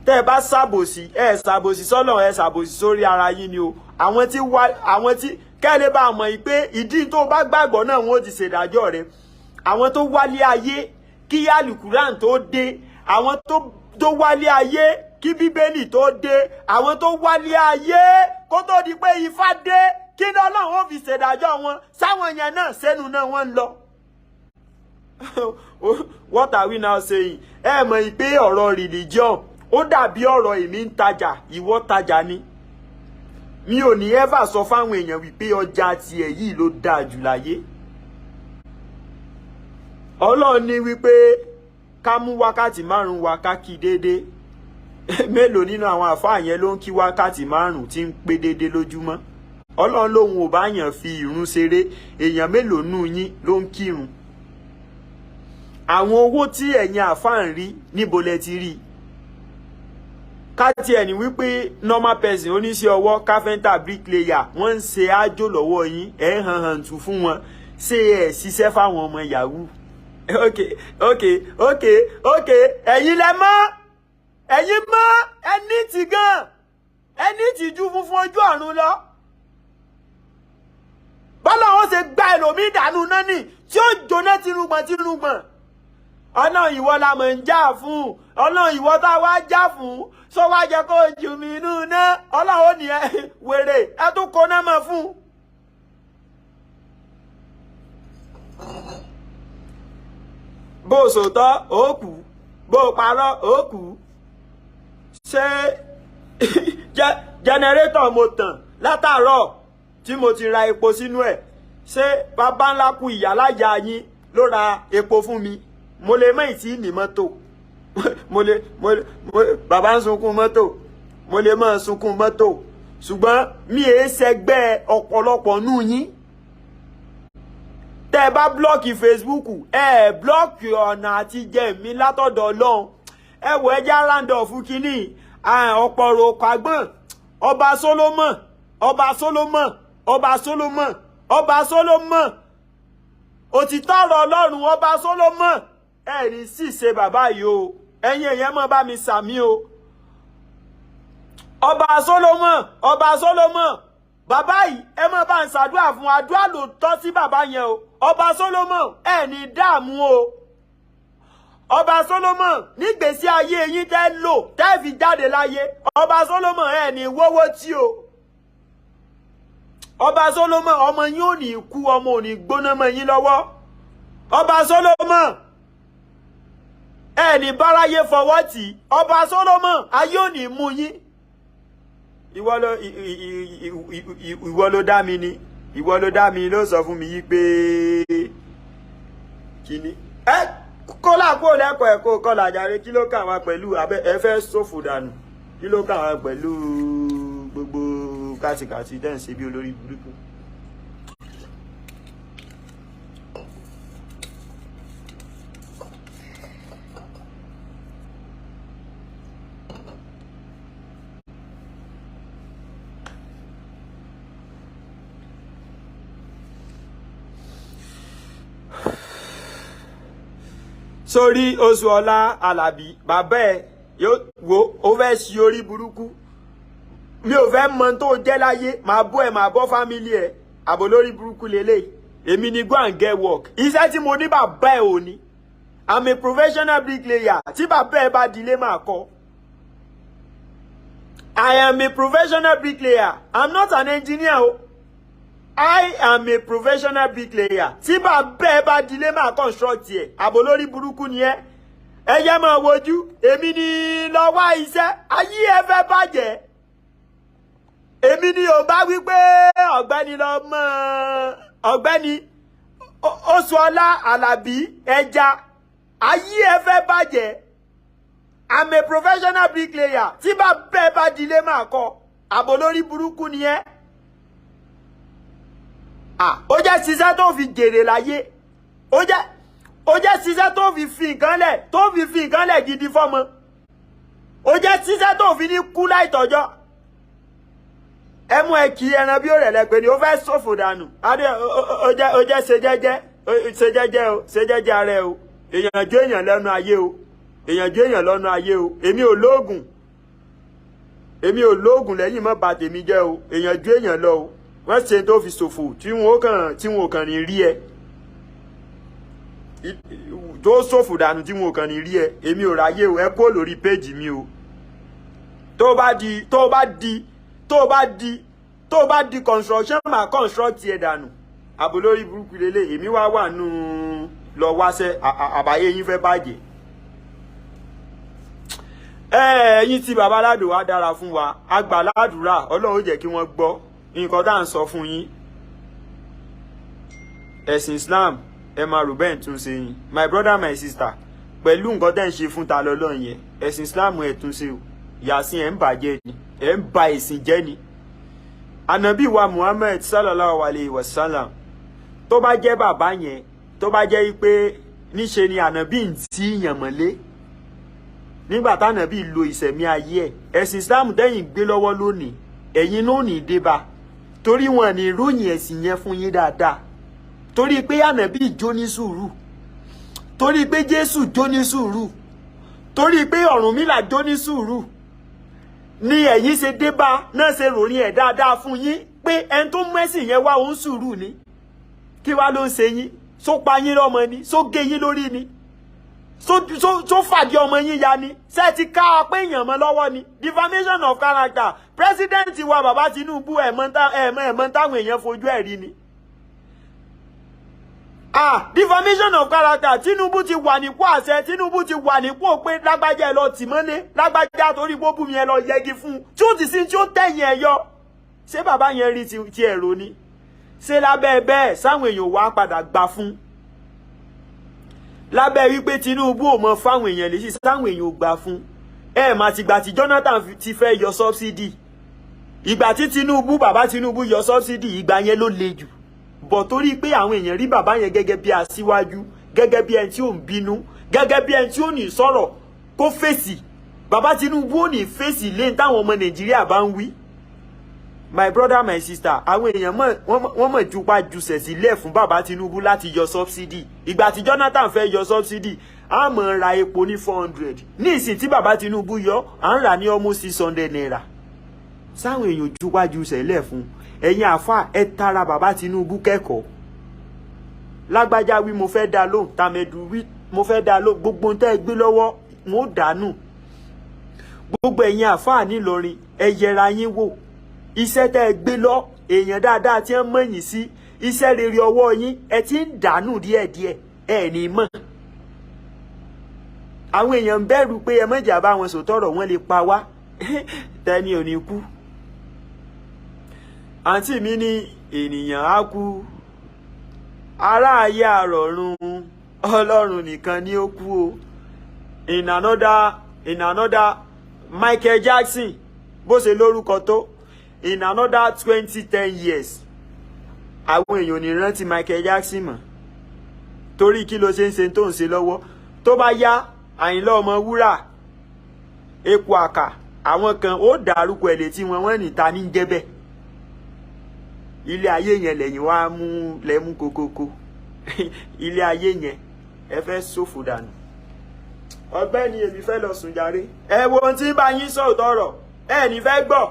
Speaker 1: tẹ́ bá ṣàbòsí ṣàbòsí sọ́lọ̀ ṣàbòsí sórí ara yín ni o àwọn tí kẹ́lẹ́ bá mọ̀ yí pé ìdí tó bá gbàgbọ́ náà wọ́n ti ṣèdájọ́ rẹ̀ àwọn tó wálé ayé kí àlùkùrán tó dé àwọn tó wálé ayé kí Bíbélì tó dé àwọn tó wálé ayé kó tó di pé Ifá dé kí ni Ọlọ́run ó fi ṣèdájọ́ wọn sáwọn yẹn náà sẹ́nu náà wọ́n ń lọ. What are we now saying? Mọ̀ pé ọ̀rọ̀ religion ó dàbí ọ̀rọ̀ èmi ń tajà ìwọ tajà ni mi ò ní ever sọ fáwọn èèyàn wípé ọjà tiẹ̀ yìí ló dáa jù láyé. Ọlọ́run ní wípé ká mú wákàtí 5 wá ká kí déédéé mélòó nínú àwọn àfáà yẹn ló ń kí wákàtí 5 tí ń pé déédéé lójúmọ́ Ọlọ́run lòun ò bá yàn fi ìrun ṣeré èèyàn mélòó nù yín ló ń kírun àwọn owó tí ẹ̀yin àfáà ń rí níbo lẹ ti rí káti ẹni wípé normal person oníṣẹ́ ọwọ́ carpenter bricklayer wọ́n ń ṣe àjò lọ́wọ́ yín hàn tún fún wọn ṣe ṣiṣẹ́ fáwọn ọmọ yahoo ok ẹ̀yin lẹ mọ̀ ẹni tí gan ẹni tí ju funfun ojú ọ̀run lọ bọ́lá wọn ṣe gba ẹlòmíì dànù náà nì tí ó jóná tìrúgbọ̀n Ọlọ́run ìwọ la mọ̀ ń jà fún Ọlọ́run ìwọ tá a wá jà fún sọ wá jẹ́ kó jù mí inú náà Ọlọ́run ò ní wèrè ẹ tún kó náà mọ̀ fún. bó o sòótọ́ ó kú bó o parọ́ ó kú ṣé jẹnẹrétọ̀ mo tàn látàárọ̀ tí mo ti ra epo sínú ẹ̀ ṣé bàbá ńlá kú ìyáláyà yín ló ra epo fún mi mo lè mọ̀ ìtí ní mọ́tò bàbá ń sunkún mọ́tò mo lè mọ̀ sunkún mọ́tò ṣùgbọ́n mi è ṣẹgbẹ́ ọ̀pọ̀lọpọ̀ nù yín tẹ́ bá blọ́ọ̀kì Facebook blọ́ọ̀kì ọ̀nà àti jẹ̀mí látọ̀dọ̀ Ọlọ́run wò ẹjẹ́ aráńdọ̀ fún kínní ọ̀pọ̀rọ̀ ọ̀kàgbọ́n ọba Solomon òtítọ́ ọ̀rọ̀ Ọlọ́run ọba Solomon ẹ̀rí sì ṣe bàbá yìí o ẹ̀yin èèyàn mọ́ bá mi sàmí o ọba Solomon bàbá yìí ẹ má bá ń ṣàdúrà fún àdúrà ló tọ́ sí bàbá yẹn o. Ọba Solomon ẹ ní dààmú o. Ọba Solomon nígbésí ayé yín tẹ́ lò tẹ́ fi jáde láyé. Ọba Solomon ẹ ní wọ́wọ́ tí o. Ọba Solomon ọmọ yín ò ní kú, ọmọ ò ní gbóná mọ́ yín lọ́wọ́. Ọba Solomon ẹ ní báráyé fọwọ́ tì. Ọba Solomon ayé ò ní mú yín. Ìwọ ló dá mi ni. Ìwọ ló dá mi ló sọ fún mi yí pé kíni. Kọ́lá kó lẹ́kọ̀ọ́ ẹ̀kọ́ kọ́lá jàre, kí ló kàn wá pẹ̀lú ẹ fẹ́ ṣòfò dànù. Kí ló kàn wá pẹ̀lú gbogbo kàtìkàtì dẹ́n ṣe bí olórí burúkú. Sórí oṣù ọlá Alábí bàbá ẹ yóò wo ó fẹ́ ṣe orí burúkú. Mi ò fẹ́ mọ tó jẹ́ láyé, máa bọ́ ẹ máa bọ́ fámílì ẹ. Àbò lórí burúkú lélẹ̀. Èmi ni go and get work. Iṣẹ́ tí mo ní bàbá ẹ ò ní. I'm a professional bricklayer. Tí bàbá ẹ bá dilé máa kọ́. I am a professional bricklayer. I'm not an engineer o. I am a professional bricklayer. Tí bàbá ẹ bá dilé máa construct ẹ. Àbò lórí burúkú ni ẹ. Ẹ jẹ́ máa wojú. Èmi ni lọ wá iṣẹ́. Ayé ẹ fẹ́ bàjẹ́. Èmi ni ò bá wí pé ọ̀gbẹ́ni lọ mọ́ ọ̀gbẹ́ni Oṣuọlá Alábí ẹja. Ayé ẹ fẹ́ bàjẹ́. I'm a professional bricklayer. Tí bàbá ẹ bá dilé máa kọ́. Àbò lórí burúkú ni ẹ. Ó jẹ́ ṣiṣẹ́ tó fi jèrè láyé. Ó jẹ́ ṣiṣẹ́ tó fi nǹkan lẹ̀ gidi fọ́mọ. Ó jẹ́ ṣiṣẹ́ tó fi ní kú láìtọ́jọ́. Ẹ mú ẹ kí ẹran bí ó rẹ̀ lẹ́pẹ́ ni ó fẹ́ ṣòfò dànù. Ó jẹ́ ṣe jẹ́jẹ́ ara ẹ o. Èèyàn jó èèyàn lẹ́nu ayé o. Èmi ò lóògùn lẹ́yìn mọ́ bà tèmi jẹ́ o. Èèyàn jó èèyàn lọ o. Wọ́n ṣe tó fi ṣòfò tí wọn kàn ní rí ẹ. Tó ṣòfò dànù tí wọn kàn ní rí ẹ. Èmi ò ráyé o. Ẹ kó lórí péjì mi o. Tó bá di construction máa construct ẹ dànù. Àbò lórí burúkú lélẹ̀. Èmi wà nù lọ wáṣẹ́ àbáyé yín fẹ́ bàjẹ́. Ẹ̀yin tí bàbá Alado wá dára fún wa. Àgbà ládùúrà Ọlọ́run ó jẹ́ kí wọ́n gbọ́ nǹkan tá à ń sọ fún yín. Ẹ̀sìn Islam ẹ máa rò bẹ́ẹ̀ tún ṣe yín. My brother, my sister, pẹ̀lú nǹkan tẹ́ ń ṣe fún ta lọ́lọ́run yẹn, ẹ̀sìn Islam ẹ̀ tún ṣe o. Yàsín ẹ̀ ń bàjẹ́ ni, ẹ̀ ń ba ẹ̀sìn jẹ́ ni. Ànábì wa Muhammad sallallahu alayhi wa sallam tó bá jẹ́ bàbá yẹn, tó bá jẹ́ pé níṣe ni ànábì ń tí yàn mọ́lé nígbà tánàbì lo ìṣẹ̀mí ayé ẹ̀. Ẹ̀sìn Islam tẹ́yìn gbé lọ́wọ́ lónìí ẹ̀yin náà ní débà torí wọn ní ròyìn ẹ̀sìn yẹn fún yín dáadáa. Torí pé ànábì jó ní sùúrù, torí pé Jésù jó ní sùúrù, torí pé Ọ̀rúnmìlà jó ní sùúrù ni ẹ̀yin ṣe débà náà ṣe ròyìn ẹ̀ dáadáa fún yín pé ẹni tó mú ẹ̀sìn yẹn wá òun sùúrù ni. Kí wá ló ń ṣe yín? Só pa yín lọ́mọ ni? Só gé yín lórí ni? Só fàdí ọmọ yín ya ni? Ṣé ti ká pé èèyàn mọ́ lọ́wọ́ ni? Defamation of character. President wa bàbá Tinubu ẹ̀mọ́ táwọn èèyàn fojú ẹ̀ rí ni. Defamation of character. Tinubu ti wà nípò àṣẹ. Tinubu ti wà nípò pé lágbájá ẹ lọ tì mọ́lé. Lágbájá torí gbóbù mi ẹ lọ yẹgi fún un. Tí ó ti sí tí ó tẹ̀yìn ẹ yọ. Ṣé bàbá yẹn rí ti ẹ̀rọ ni? Ṣé lábẹ́ bẹ́ẹ̀ sáwọn èèyàn wá padà gbà fún? Lábẹ́ wípé Tinubu ò mọ fáwọn èèyàn lè sí sáwọn èèyàn ò gbà fún. Mà ti gbà tí Jonathan ti fẹ́ yọ subsidy. Ìgbà tí bàbá Tinubu yọ subsidy, ìgbà yẹn ló le jù. Bọ̀ torí pé àwọn èèyàn rí bàbá yẹn gẹ́gẹ́ bí aṣíwájú, gẹ́gẹ́ bí ẹni tí ò ń bínú, gẹ́gẹ́ bí ẹni tí ò ní sọ̀rọ̀ kó fèsì. Bàbá Tinubu ò ní fèsì lẹ́yìn táwọn ọmọ Nàìjíríà bá ń wí. My brother, my sister, àwọn èèyàn wọ́n mọ̀ jupa jùsẹ̀ sílẹ̀ fún bàbá Tinubu láti yọ subsidy. Ìgbà tí Jonathan fẹ́ yọ subsidy, a mọ̀ ra epo ní 400. Ní ìsìn tí bàbá Tinubu yọ, à ń rà ní almost 600 naira. sáwọn èèyàn júwájú sẹ́lẹ̀ fún ẹ̀yin àfà ẹ tara bàbá Tinubu kẹ́kọ̀ọ́ lágbájá wí mo fẹ́ dá lóhùn tàmẹ̀dù wí mo fẹ́ dá lóhùn gbogbo tẹ́ ẹ gbé lọ́wọ́ wọn ò dànù gbogbo ẹ̀yin àfà nílọrin ẹ yẹra yín wò iṣẹ́ tẹ́ ẹ gbé lọ èèyàn dáadáa tí wọ́n mọ̀yìn sí iṣẹ́ rere ọwọ́ yín ẹ ti ń dànù díẹ̀díẹ̀ ẹ ní mọ̀ àwọn èèyàn ń bẹ̀rù pé ẹ mọ̀jà bá wọn sòtọ́rọ̀ wọn lè pa wá tẹ́ni ò ní kú àǹtí mi ní ènìyàn á kú ará ayé àrọ̀run Ọlọ́run nìkan ni ó kú o in another Michael Jackson bó ṣe lórúkọ tó in another 10 years àwọn èèyàn ò ní rántí Michael Jackson mọ́ torí kí ló ṣe ń ṣe tó ń ṣe lọ́wọ́ tó bá yá Àyìnlá Ọmọwúrà epo àkà àwọn kan ó dárúkọ ẹ̀ létí wọn ní ta ní jẹ́ bẹ́ẹ̀ ilé ayé yẹn lẹ́yìn wá mú lẹ́mú kokoko ilé ayé yẹn ẹ fẹ́ ṣòfò dànù ọ̀gbẹ́ni èmi fẹ́ lọ sùn jàre ẹ wo ohun tí bá yín sọ̀tọ̀ ọ̀rọ̀ ẹ ní fẹ́ gbọ́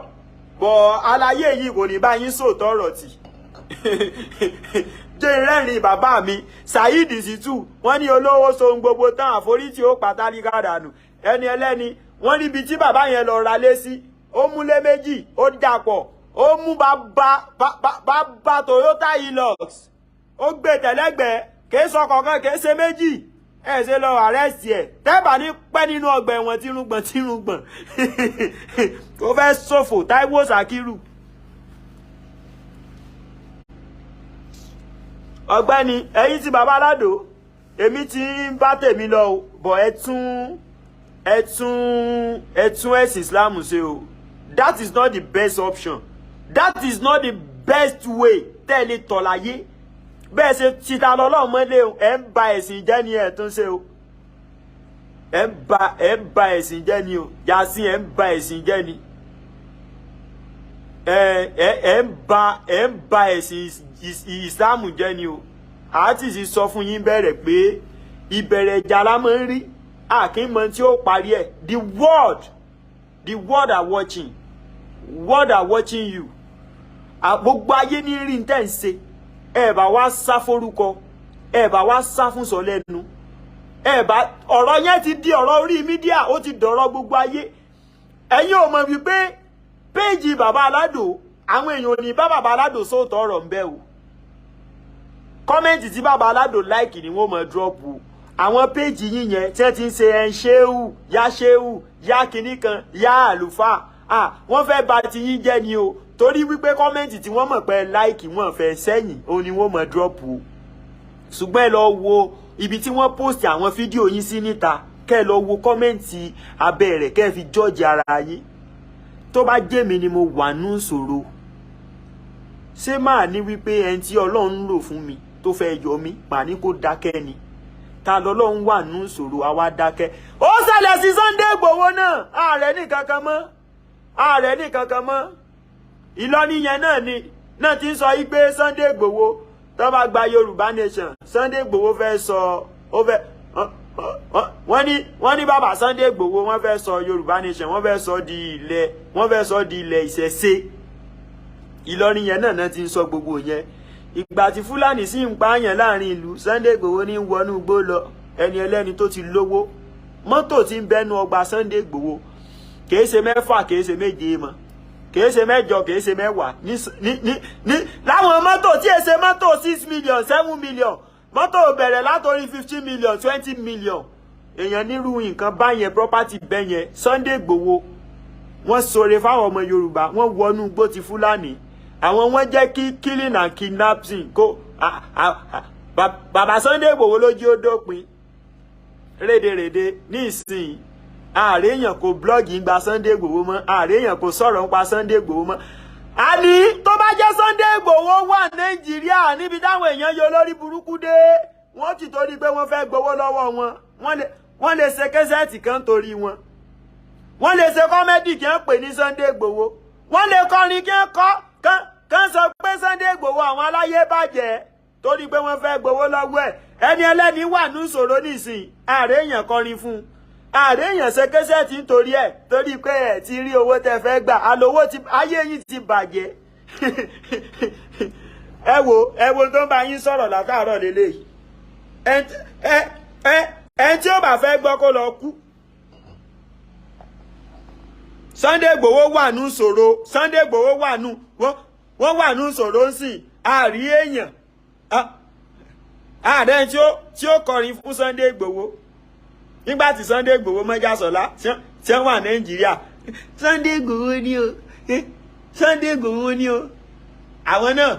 Speaker 1: bọ̀ aláyé yìí kò ní bá yín sọ̀tọ̀ ọ̀rọ̀ tì jẹ́ rẹ́rìn bàbá mi Saheed Shittu wọ́n ní olówó sohun gbogbo tán àforítì ó pàtàkì dànù ẹni ẹlẹ́ni wọ́n níbi tí bàbá yẹn lọ ra lé sí ó múlé méjì ó dàpọ̀ ó mú bàbá Toyota Hilux ó gbé tẹ̀lẹ́gbẹ̀ẹ́ kìí sọ kọ̀ọ̀kan kìí ṣe méjì ẹ̀ ṣe lọ àrẹ́sì ẹ̀ tẹ́bà ní pẹ́ nínú ọgbà ẹ̀wọ̀n tírúgbọ̀n tó fẹ́ ṣòfò Táíwò Sàkírù ọ̀gbẹ́ni ẹ̀yin tí bàbá Alado èmi ti ń bá tèmi lọ bọ̀ ẹ tún ẹ̀sìn Islam ṣe o that is not the best option that is not the best way tẹ́lẹ̀ tọ̀láyé bẹ́ẹ̀ ṣe títa lọ́lọ́run mọ́lé o ẹ̀ ń ba ẹ̀sìn jẹ́ ni ẹ̀ tún ṣe o ẹ̀ ń ba ẹ̀sìn jẹ́ ni o Yasin ẹ̀ ń ba ẹ̀sìn jẹ́ ni ẹ̀ ń ba ẹ̀sìn Islam jẹ́ ni o àti sì sọ fún yín bẹ̀rẹ̀ pé ìbẹ̀rẹ̀ ìjà la máa ń rí àkínmọ̀ tí ó parí ẹ̀ the world are watching you gbogbo ayé ní rí ní tẹ́ ń ṣe ẹ bá wá sá forúkọ ẹ bá wá sá fún sọ lẹ́nu ẹ bá ọ̀rọ̀ yẹn ti di ọ̀rọ̀ orí mídíà ó ti dọ̀rọ̀ gbogbo ayé ẹ̀yin ò mọ̀ wípé péèjì bàbá Alado àwọn èèyàn ò ní bá bàbá Alado sóòtọ́ ọ̀rọ̀ ń bẹ o kọ́mẹ́ǹtì tí bàbá Alado láìkì ni wọ́n mọ̀ dúrọ́pù àwọn péèjì yín yẹn tí wọ́n ti ń ṣe ẹ̀ ń ṣéwù yá kinní kan yá àlùfáà wọ́n fẹ́ bà ti yín jẹ́ ni o torí wípé kọ́mẹ́ǹtì tí wọ́n mọ̀ pé láìkì wọ́n fẹ́ sẹ́yìn òun ni wọ́n mọ̀ dúrọ́pù o ṣùgbọ́n ẹ lọ wo ibi tí wọ́n post àwọn fídíò yín sí níta kẹ́ ẹ lọ wo kọ́mẹ́ǹtì abẹ́ rẹ̀ kẹ́ ẹ fi jọ́ọ̀jì ara yín tó bá jẹ́ mi ni mo wà nú ìṣòro ṣé máa ní wípé ẹni tí Ọlọ́run ń lò fún mi tó fẹ́ yọ mí màá ní kó dákẹ́ ni ta lọ́lọ́run wà nú ìṣòro àwa dákẹ́ ó ṣẹlẹ̀ sí Sunday Igboho náà ààrẹ ní kankan mọ́ Ìlọrin yẹn náà ti ń sọ yí pé Sunday Igboho tó bá gba Yorùbá nation Sunday Igboho fẹ́ sọ ó fẹ́ wọ́n ní bàbá Sunday Igboho wọ́n fẹ́ sọ Yorùbá nation wọ́n fẹ́ sọ di ilẹ̀ ìṣẹ̀ṣe Ìlọrin yẹn náà ti ń sọ gbogbo yẹn ìgbà tí Fúlàní sì ń pààyàn láàrin ìlú Sunday Igboho ní wọnú igbó lọ ẹni ẹlẹ́ni tó ti lówó mọ́tò tí ń bẹnu ọgbà Sunday Igboho kìí ṣe 6 kìí ṣe 7 mọ́ kìí ṣe 8 kìí ṣe 10 ní láwọn mọ́tò tí èsè mọ́tò 6 million 7 million mọ́tò bẹ̀rẹ̀ látòrí 15 million 20 million èèyàn nírú nǹkan báyẹn property bẹ́yẹn Sunday Igboho wọ́n ṣoore fáwọn ọmọ Yorùbá wọ́n wọnú igbó ti Fúlàní àwọn wọ́n jẹ́ kí killing and kidnapping kó bàbá Sunday Igboho lójú ó dópin rédèrèdè ní ìsìn ààrẹ èèyàn kò blọ́ọ̀gì ń gba Sunday Igboho mọ́ ààrẹ èèyàn kò sọ̀rọ̀ ń pa Sunday Igboho mọ́ àní tó bá jẹ́ Sunday Igboho wà Nàìjíríà níbi táwọn èèyàn yọ lórí burúkú dé wọ́n ti torí pé wọ́n fẹ́ gbowó lọ́wọ́ wọ́n lè ṣe kẹ́sẹ̀tì kan torí wọ́n lè ṣe kọ́mẹ́dì kí wọ́n pè ní Sunday Igboho wọ́n lè kọrin kí wọ́n kán sọ pé Sunday Igboho àwọn aláyé bàjẹ́ torí pé wọ́n fẹ́ gbowó lọ́wọ́ ẹ̀ ẹni ẹlẹ́ni wà ní ìṣòro nísìn ààrẹ èèyàn kọrin fún ààrẹ èèyàn ṣe kẹsẹ̀tì nítorí ẹ̀ torí pé ẹ̀ ti rí owó tẹ́ fẹ́ gbà àlówó ti ayé yìí ti bàjẹ́ ẹ wo tó ń bá yín sọ̀rọ̀ látàárọ̀ lélẹ́yìí ẹ tí ó bá fẹ́ gbọ́ kó lọ kú. Sunday Igboho wà nù ṣòro Sunday Igboho wà nù wọ́n wà nù ṣòro ń sìn àrí èèyàn ààrẹ tí ó kọrin fún Sunday Igboho nígbà tí Sunday Igboho Mọ́jàsọ́lá tí wọ́n wà Nàìjíríà Sunday Igboho ni o Sunday Igboho ni o àwọn náà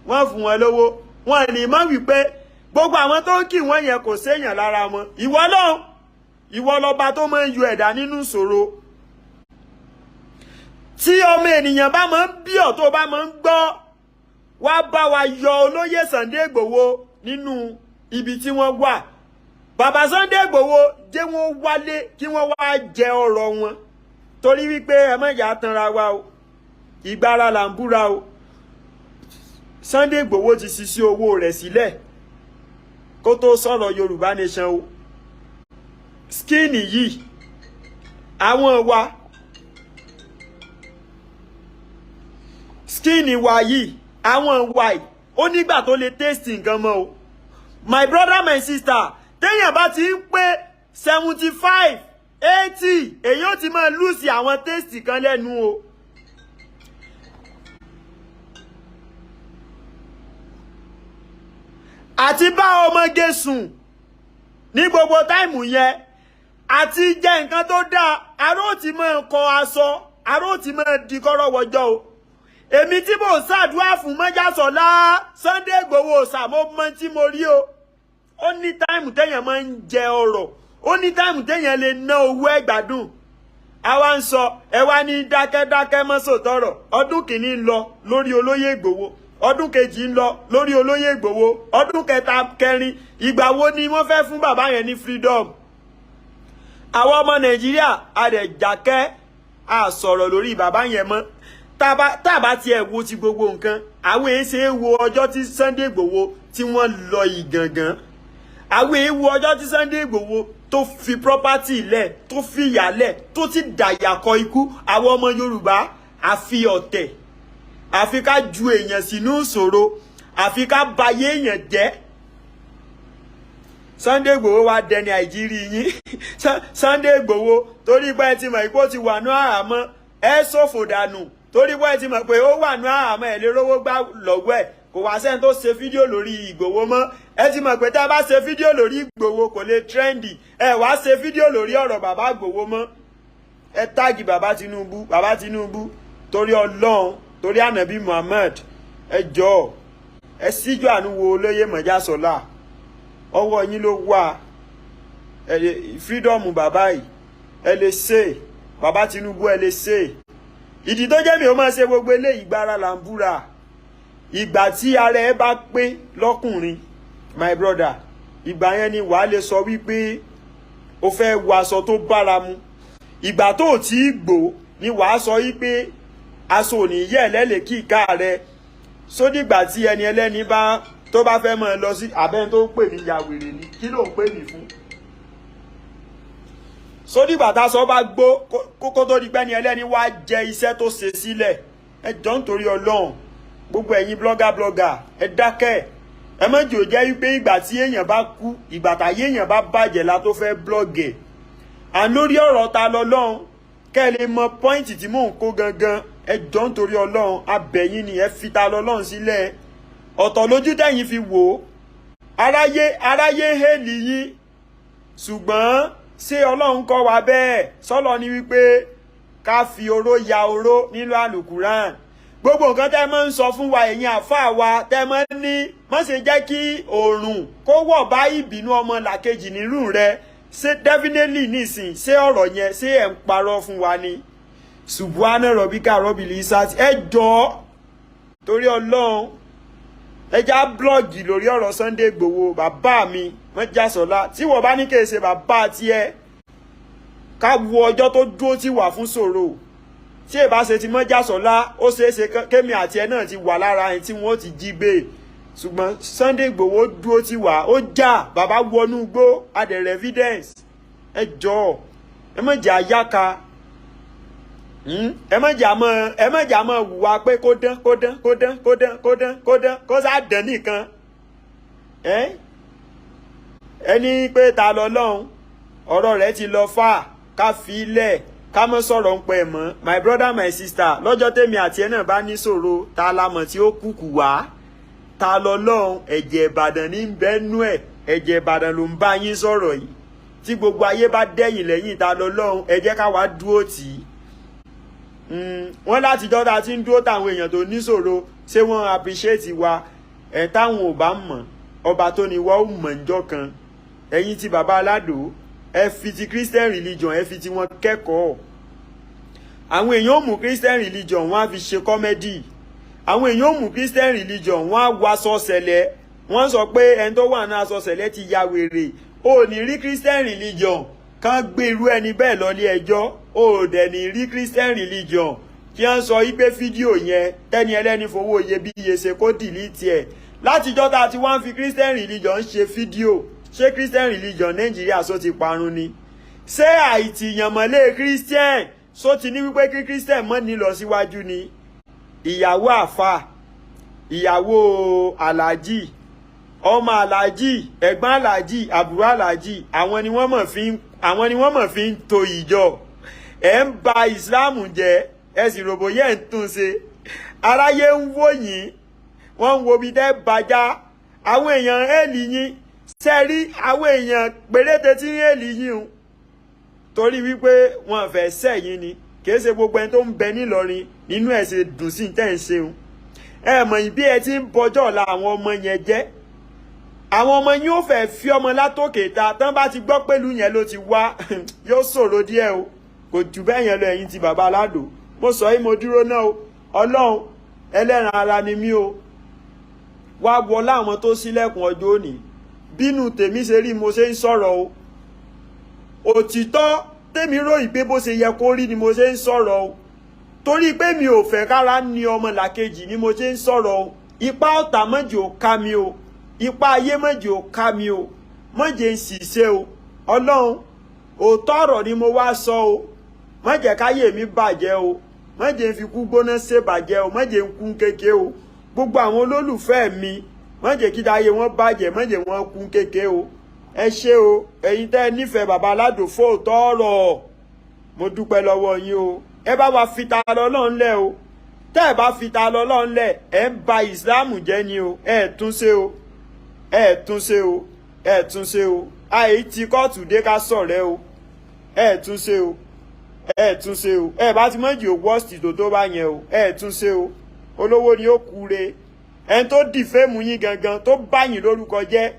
Speaker 1: wọ́n fún wọn lówó wọ́n ní mọ̀ wípé gbogbo àwọn tó ń kí wọ́n yẹn kò séèyàn lára wọn ìwọ lọba tó máa ń yọ ẹ̀dá nínú ìṣòro tí ọmọ ènìyàn bá máa ń bí ọ̀ tó bá máa ń gbọ́ wá bá wa yọ olóyè Sunday Igboho nínú ibi tí wọ́n wà bàbá Sunday Igboho jẹ́ wọ́n wálé kí wọ́n wá jẹ ọ̀rọ̀ wọn torí wípé ẹ má yà tanra wa o ìgbára là ń búra o Sunday Igboho ti ṣiṣẹ́ owó rẹ̀ sílẹ̀ kó tó sọ̀rọ̀ Yorùbá Nation o skin yìí àwọn wa skin wa yìí àwọn wa yìí ó nígbà tó lè taste nǹkan mọ́ o my brother my sister téèyàn bá ti ń pé 75 80 èyí ó ti máa lùsì àwọn taste kan lẹ́nu o àti bá ọmọge sùn ní gbogbo táìmù yẹn àti jẹ nǹkan tó dáa aró ti máa kọ aṣọ aró ti máa di kọ́rọ́ wọjọ́ o èmi tí mo ṣàdúrà fún Mọ́jàsọ́lá Sunday Igboho ṣàmọ́ tí mo rí o ó ní táìmù téèyàn máa ń jẹ ọrọ̀ ó ní táìmù téèyàn lè ná owó ẹgbàdùn àwa ń sọ ẹ wá ní dákẹ́dákẹ́ mọ́sòtọ́rọ̀ ọdún kìíní ń lọ lórí olóyè Igboho ọdún kejì ń lọ lórí olóyè Igboho ọdún kẹta kẹrin ìgbà wo ni wọ́n fẹ́ fún bàbá yẹn ní freedom àwọn ọmọ Nàìjíríà àdẹ̀jákẹ́ a sọ̀rọ̀ lórí bàbá yẹn mọ́ tábà tiẹ̀ wo ti gbogbo nǹkan àwọn èyí ṣe é wo ọjọ́ tí Sunday Igboho tí wọ́n lọ ìgangan àwọn èyí wo ọjọ́ tí Sunday Igboho tó fi property lẹ̀ tó fi ìyà lẹ̀ tó ti dàyàkọ ikú àwọn ọmọ Yorùbá àfi ọ̀tẹ̀ àfi ká ju èèyàn sínú ìṣòro àfi ká bayé èèyàn jẹ́ Sunday Igboho wá dẹni àìjírí yín Sunday Igboho torí pé ẹ ti mọ̀ ipò ti wà ní àhámọ́ ẹ ṣòfò dànù torí pé ẹ ti mọ̀ pé ó wà ní àhámọ́ ẹ lè rówó gbà lọ́wọ́ ẹ̀ kò wá sẹ́ni tó ṣe fídíò lórí Igboho mọ́ ẹ ti mọ̀ pé tá a bá ṣe fídíò lórí Igboho kò lè trendy ẹ wá ṣe fídíò lórí ọ̀rọ̀ bàbá Igboho mọ́ ẹ táàgì bàbá Tinubu torí Ọlọ́run torí ànábì Muhammad ẹ jọ̀ọ́ ẹ síjú àánú wo olóyè Mọ́jàsọ́lá ọwọ́ yín ló wà freedom bàbá yìí ẹ lè ṣe bàbá Tinubu ẹ lè ṣe ìdí tó jẹ́ mi ó máa ṣe gbogbo eléyìí gbára là ń búra ìgbà tí ara ẹ bá pé lọ́kùnrin my brother ìgbà yẹn ni wàá lè sọ wípé o fẹ́ wọ aṣọ tó bára mu ìgbà tó tí ì gbó ni wàá sọ wípé aṣọ ò ní yẹ̀ lẹ́lẹ̀ kí ìka rẹ sódìgbà tí ẹni ẹlẹ́ni bá tó bá fẹ́ mọ́ ẹ lọ sí abẹ́ni tó pè ní yàwèrè ni kí ló ń pè mí fún sódìgbà táṣọ bá gbó kókó tó di pé ẹni ẹlẹ́ni wá jẹ iṣẹ́ tó ṣe sílẹ̀ ẹ jọ̀ọ́ nítorí Ọlọ́run gbogbo ẹ̀yin blogger ẹ dákẹ́ ẹ má jò jẹ́ wípé ìgbà tí èèyàn bá kú ìgbà táyé èèyàn bá bàjẹ́ la tó fẹ́ blogger à lórí ọ̀rọ̀ ta lọ́lọ́run kẹ́ ẹ lè mọ pọ́ìntì tí mò ń kó gangan ẹ jọ̀ọ́ nítorí Ọlọ́run abẹ̀yìn ni ẹ fi ta lọ́lọ́run sílẹ̀ ọ̀tọ̀ lójú tẹ̀yìn fi wò ó aráyé hélì yín ṣùgbọ́n ṣé Ọlọ́run kọ́ wa bẹ́ẹ̀ sọ́lọ́ ni wípé ká fi oró ya oró nínú àlùkùrán gbogbo nǹkan tẹ́ mọ́ ń sọ fún wa ẹ̀yin àfáà wa tẹ́ mọ́ ní mọ́ ṣe jẹ́ kí oòrùn kó wọ̀ bá ìbínú ọmọ làkejì nírú rẹ ṣé definitely nísìn ṣé ọ̀rọ̀ yẹn ṣé ẹ̀ ń parọ́ fún wa ni subhana rabbika rabbil izzati ẹ jọ̀ọ́ torí Ọlọ́run ẹ já blọ́ọ̀gì lórí ọ̀rọ̀ Sunday Igboho bàbá mi Mọ́jàsọ́lá tí wọ́n bá ní kí ẹ ṣe bàbá tiẹ̀ ká wo ọjọ́ tó dúró tí wà fún ṣòro tí ẹ bá ṣe ti Mọ́jàsọ́lá ó ṣeéṣe kémi àti ẹ náà ti wà lára ẹni tí wọ́n ti jí gbé ṣùgbọ́n Sunday Igboho dúró tí wà ó jà bàbá wọnú igbó adẹ̀rẹ̀ evidence ẹ jọ̀ọ́ ẹ má jẹ́ àyáka ẹ má jẹ́ àmọ́ wùwà pé kó dán kó sá dán nìkan ẹni pé ta lọ́lọ́run ọ̀rọ̀ rẹ̀ ti lọ fà ká fi ilẹ̀ ká mọ́ sọ̀rọ̀ ń pẹ́ mọ́ my brother my sister lọ́jọ́ tèmi àti ẹ náà bá ní ṣòro ta la mọ̀ tí ó kúkú wá ta lọ́lọ́run ẹ̀jẹ̀ Ìbàdàn ní bẹ́nu ẹ̀ ẹ̀jẹ̀ Ìbàdàn ló ń bá yín sọ̀rọ̀ yìí tí gbogbo ayé bá dẹ́yìn lẹ́yìn ta lọ́lọ́run ẹ jẹ́ ká wá dúró tì í wọ́n látijọ́ ta ti ń dúró táwọn èèyàn tó níṣòro ṣé wọ́n appreciate wa ẹ̀ táwọn ò bá mọ̀ ọba tó ní wọ́n ó mọ̀ níjọ́ kan ẹ̀yin ti bàbá Alado ẹ fi ti Christian religion ẹ fi ti wọn kẹ́kọ̀ọ́ àwọn èèyàn ò mú Christian religion wọ́n á fi ṣe comedy àwọn èèyàn ò mú Christian religion wọ́n á wọ aṣọ ṣẹlẹ̀ wọ́n sọ pé ẹni tó wà ní aṣọ ṣẹlẹ̀ ti ya wèrè ò ní rí Christian religion kàn gbé irú ẹni bẹ́ẹ̀ lọ ilé ẹjọ́ ò dẹ̀ ní rí Christian religion kí wọ́n sọ wípé fídíò yẹn tẹ́ni ẹlẹ́ni fowó iyebíye ṣe kó dìlítì ẹ̀ látijọ́ tá a ti wá ń fi Christian religion ṣe fídíò ṣé Christian religion Nàìjíríà só ti parun ni ṣé àìtìyànmọ́lé Christian só ti ní wípé kí Christian mọ́ ní lọ síwájú ni ìyàwó àfà ìyàwó aláàjì ọmọ aláàjì ẹ̀gbọ́n aláàjì àbúrò aláàjì àwọn ni wọ́n mọ̀ fi ń to ìjọ ẹ̀ ń ba ìsìláàmù jẹ́ ẹ sì rògbò yẹn ń tún ṣe aráyé ń wò yín wọ́n ń wo bí tẹ́ bàjá àwọn èèyàn èlì yín sẹ́rí àwọn èèyàn péréte tí ń èlì yín o torí wípé wọ́n fẹ́ sẹ́yìn ni kìí ṣe gbogbo ẹni tó ń bẹ nílọrin nínú ẹ̀ ṣe dùn sí tẹ́ ń ṣeun ẹ mọ̀ ìbí ẹ ti ń bọjọ́ ọ̀la àwọn ọmọ yẹn jẹ́ àwọn ọmọ yín ó fẹ́ fi ọmọ látòkè ta tán bá ti gbọ́ pẹ̀lú yẹn ló ti wá yóò ṣòro díẹ̀ o kò jù bẹ́ẹ̀ yẹn lọ ẹ̀yin ti bàbá Alado mo sọ yìí mo dúró náà o ọlọ́run ẹlẹ́ran ara ni mí o wá wọ láwọn tó ṣílẹ̀kùn ọjọ́ òní bínú tèmi ṣe rí mo ṣe ń sọ̀rọ̀ o òtítọ́ tèmi ròyìn pé bó ṣe yẹ kó rí ni mo ṣe ń sọ̀rọ̀ o torí pé mi ò fẹ́ kára ní ọmọ làkejì ni mo ṣe ń sọ̀rọ̀ o ipá ọ̀tá mọ́jì ò ká mi o ipá ayé mọ́jì ò ká mi o mọ́jì ń ṣiṣẹ́ o ọlọ́run òótọ́ ọ̀rọ̀ ni mo wá sọ o mọ́jẹ̀ káyé mi bàjẹ́ o mọ́jẹ̀ ń fi kú gbóná ṣe bàjẹ́ o mọ́jẹ̀ ń kún kéke o gbogbo àwọn olólùfẹ́ mi mọ́jẹ̀ kí dáyé wọn bàjẹ́ mọ́jẹ̀ wọn kún kéke o ẹ ṣé o ẹ̀yin tẹ́ ẹ nífẹ̀ẹ́ bàbá Alado fóòtọ́ ọ̀rọ̀ mo dúpẹ́ lọ́wọ́ yín o ẹ bá wa fi ta lọ́lọ́run lẹ̀ o tẹ́ ẹ bá fi ta lọ́lọ́run lẹ̀ ẹ ń ba ìsìláàmù jẹ́ ni o ẹ tún ṣe o ẹ tún ṣe o ẹ tún ṣe o àì tí kóòtù dé ká sọ̀rẹ́ o ẹ tún ṣe o ẹ tún ṣe o ẹ bá ti mọ́jì ò wọ́ọ̀sì tó bá yẹn o ẹ tún ṣe o olówó ni ó kúre ẹni tó dìfẹ́mù yín gangan tó bá yín lórúkọ jẹ́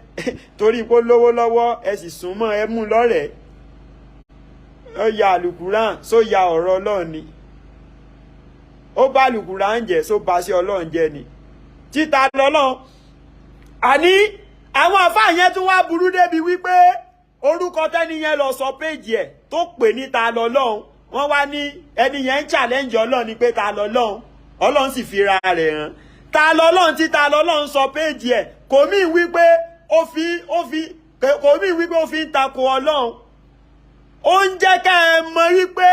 Speaker 1: torí pé lówó lọ́wọ́ ẹ sì súnmọ́ ẹ mú lọ́rẹ̀ẹ́ ó ya àlùkùrán só ya ọ̀rọ̀ Ọlọ́run ni ó bá àlùkùrán jẹ́ só bá sí Ọlọ́run jẹ́ ni títa lọ́lọ́run àní àwọn àfáà yẹn tún wá burú débi wípé orúkọ tẹ́ni yẹn lọ sọ péjì ẹ̀ tó pè ní ta lọ́lọ́run wọ́n wá ní ẹni yẹn ń challenge Ọlọ́run ni pé ta lọ́lọ́run Ọlọ́run sì fi ra rẹ̀ hàn ta lọ́lọ́run tí ta lọ́lọ́run sọ péjì ẹ̀ kò mí wípé kò mí wípé ó fi ń tako Ọlọ́run ó ń jẹ́ ká ẹ mọ̀ wípé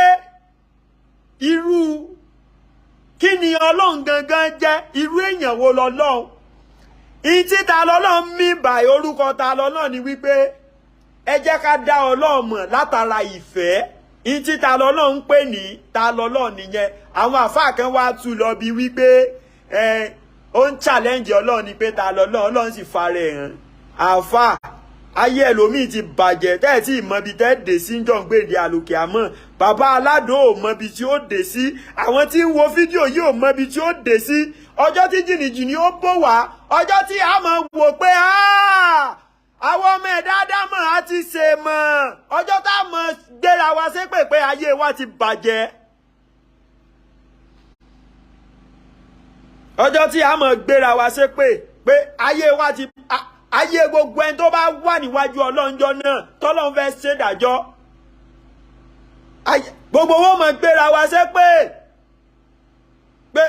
Speaker 1: irú kí ni Ọlọ́run gangan jẹ́ irú èèyàn wo lọ́lọ́run ìtí ta lọ́lọ́run mí báyìí orúkọ ta lọ́lọ́run ni wípé ẹ jẹ́ ká dá Ọlọ́run mọ̀ látara ìfẹ́ ìtí ta lọ́lọ́run ń pè ní ta lọ́lọ́run nìyẹn àwọn àfáà kan wá tú lọ bí wípé ó ń challenge Ọlọ́run ni pé ta lọ́lọ́run Ọlọ́run sì farẹ̀ hàn àfáà ayé ẹlòmíì ti bàjẹ́ tẹ́ ẹ̀ tí ì mọbi tẹ́ dé sí ń jọ̀ ń gbèdé àlòkè àmọ́ bàbá Alado ò mọbi tí ó dé sí àwọn tí ń wo fídíò yìí ò mọbi tí ó dé sí ọjọ́ tí jìnnìjìnnì ó bò wá ọjọ́ tí a máa wò pé àwọn ọmọ ẹ̀dá dámọ̀ á ti ṣe mọ̀ ọjọ́ tá a mọ̀ gbéra wa ṣépè pé ayé wa ti bàjẹ́ ọjọ́ tí a mọ̀ gbéra wa ṣépè pé ayé wa ti ayé gbogbo ẹni tó bá wà níwájú ọlọ́njọ́ náà tọ́lọ́run fẹ́ ṣèdájọ́ gbogbo wọn mọ̀ gbéra wa ṣépè pé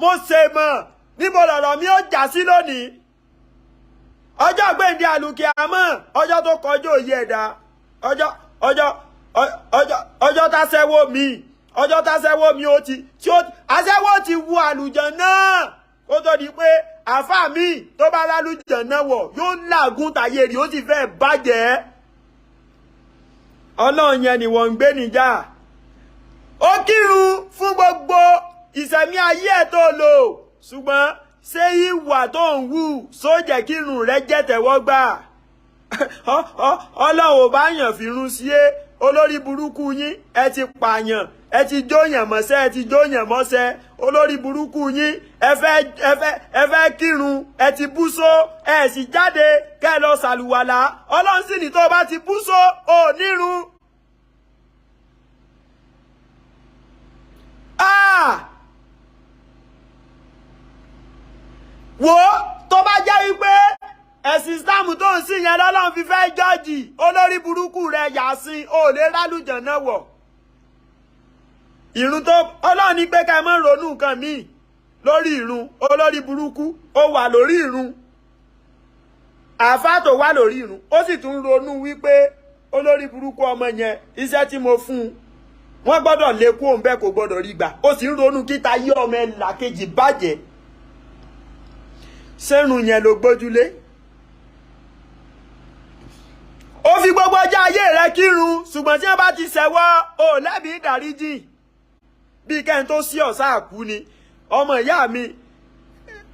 Speaker 1: mo ṣe mọ̀ níbo lọ̀rọ̀ mi ó já sí lónìí ọjọ́ gbèǹde àlùkè àmọ́ ọjọ́ tó kọjú òye ẹ̀dá ọjọ́ tásẹ́wó mi aṣẹ́wó ti wu àlùjànnà kó tó di pé àfáà mi tó bá lálùjànnà wọ̀ yóò làágùn tàyè rí ó sì fẹ́ bàjẹ́. Ọlọ́run yẹn ni wọ́n ń gbé níjà. Ó kírun fún gbogbo ìṣẹ̀mí ayé ẹ̀ tó lò ṣùgbọ́n ṣé ìwà tó ń wù só jẹ́ kírun rẹ̀ jẹ́ tẹ̀wọ́gbà. Ọlọ́run ò bá yàn fìrun sí olórí burúkú yín ẹ ti pààyàn ẹ ti jóyàn mọ́ṣẹ́ ẹ ti jóyàn mọ́ṣẹ́ olórí burúkú yín ẹ fẹ́ kírun ẹ ti bú só ẹ sì jáde kẹ́ lọ ṣàlùwàlá Ọlọ́run sì ní tó bá ti bú só ò nírun. Wo tó bá jẹ́ wípé ẹ̀sìn Islam tó ń sìn yẹn lọ́lọ́run fi fẹ́ jọ́ọ̀jì olórí burúkú rẹ̀ Yàsín ò lè rálùjànnà wọ̀. Ìrun tó Ọlọ́run ní pé ká má ronú nǹkan míì lórí ìrun olórí burúkú ó wà lórí ìrun. Àfáà tó wà lórí ìrun ó sì tún ronú wípé olórí burúkú ọmọ yẹn iṣẹ́ tí mo fún un wọ́n gbọ́dọ̀ lé kú òun bẹ́ẹ̀ kò gbọ́dọ̀ rí gbà ó sì ń ronú kíta yí ọmọ ẹ̀ làkejì bàjẹ́. Sẹ́rùn yẹn ló gbójúlé. Ó fi gbogbo ọjọ́ ayé rẹ̀ kírun ṣùgbọ́n tí wọ́n bá ti ṣẹ̀wọ́ ò lẹ́bi ìdáríjì bí kẹ́hìn tó sí ọ̀sá àkú ni. Ọmọ ìyá mi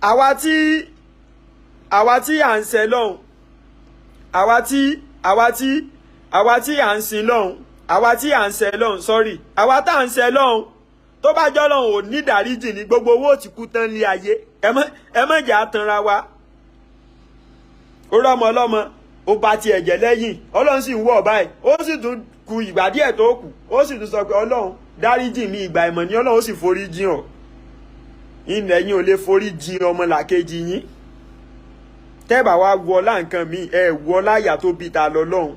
Speaker 1: àwa tí à ń ṣe lọ́hùn àwa tí à ń sin lọ́hùn àwa tí à ń ṣe lọ́hùn sọ́rí àwa tá à ń ṣe lọ́hùn tó bá jọ́ lọ́hùn ò ní ìdáríjì ní gbogbo owó ti kú tán ní ayé ẹ má jà á tanra wa. Ó rọ́mọ ọlọ́mọ ó bá ti ẹ̀jẹ̀ lẹ́yìn Ọlọ́run sì ń wọ̀ báyìí ó sì tún ku ìgbà díẹ̀ tó kù ó sì tún sọ pé Ọlọ́run dáríjì mi ìgbà ìmọ̀ ni Ọlọ́run ó sì forí jìn ọ́. Ilẹ̀ yín ò lè forí jìn ọmọ làkejì yín tẹ́bà wá wọlá nǹkan mi ẹ wọlá ìyà tó bí ta lọ́lọ́run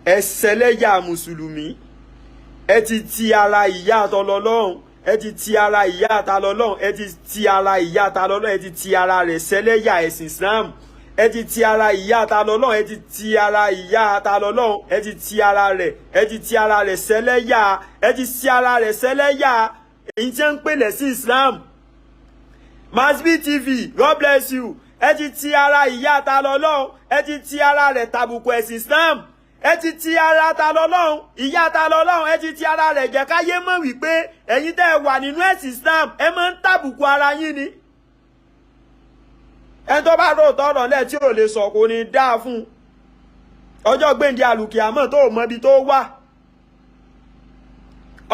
Speaker 1: ẹ ṣẹlẹ́yà mùsùlùmí ẹ ti ti ara ìyá àtọlọ́lọ́run ẹ ti ti ara ìyá àtàlọ́lọ́run ẹ ti ti ara ìyá àtàlọ́lọ́run ẹ ti ti ara rẹ̀ ṣẹlẹ́yà ẹ̀sìn Islam ẹ ti ti ara ìyá àtàlọ́lọ́run ẹ ti ti ara ìyá àtàlọ́lọ́run ẹ ti ti ara rẹ̀ ṣẹlẹ́yà ẹ ti ti ara rẹ̀ ṣẹlẹ́yà èyí tí ń pèlè sí Islam. Masbi TV God bless you ẹ ti ti ara ìyá àtàlọ́lọ́run ẹ ti ti ara rẹ̀ tàbùkù ẹ̀sìn Islam ẹ ti ti ara àtàlọ́lọ́run ìyá àtàlọ́lọ́run ẹ ti ti ara rẹ̀ jẹ́ káyé mọ̀ wípé ẹ̀yin tẹ́ ẹ wà nínú ẹ̀sìn Islam ẹ máa ń tàbùkù ara yín ni. Ẹni tó bá rò tọrọ lẹ tí ò lè sọ kò ní dáa fún ọjọ́ gbèǹde àlùkìyámọ̀ tó mọ ibi tó wà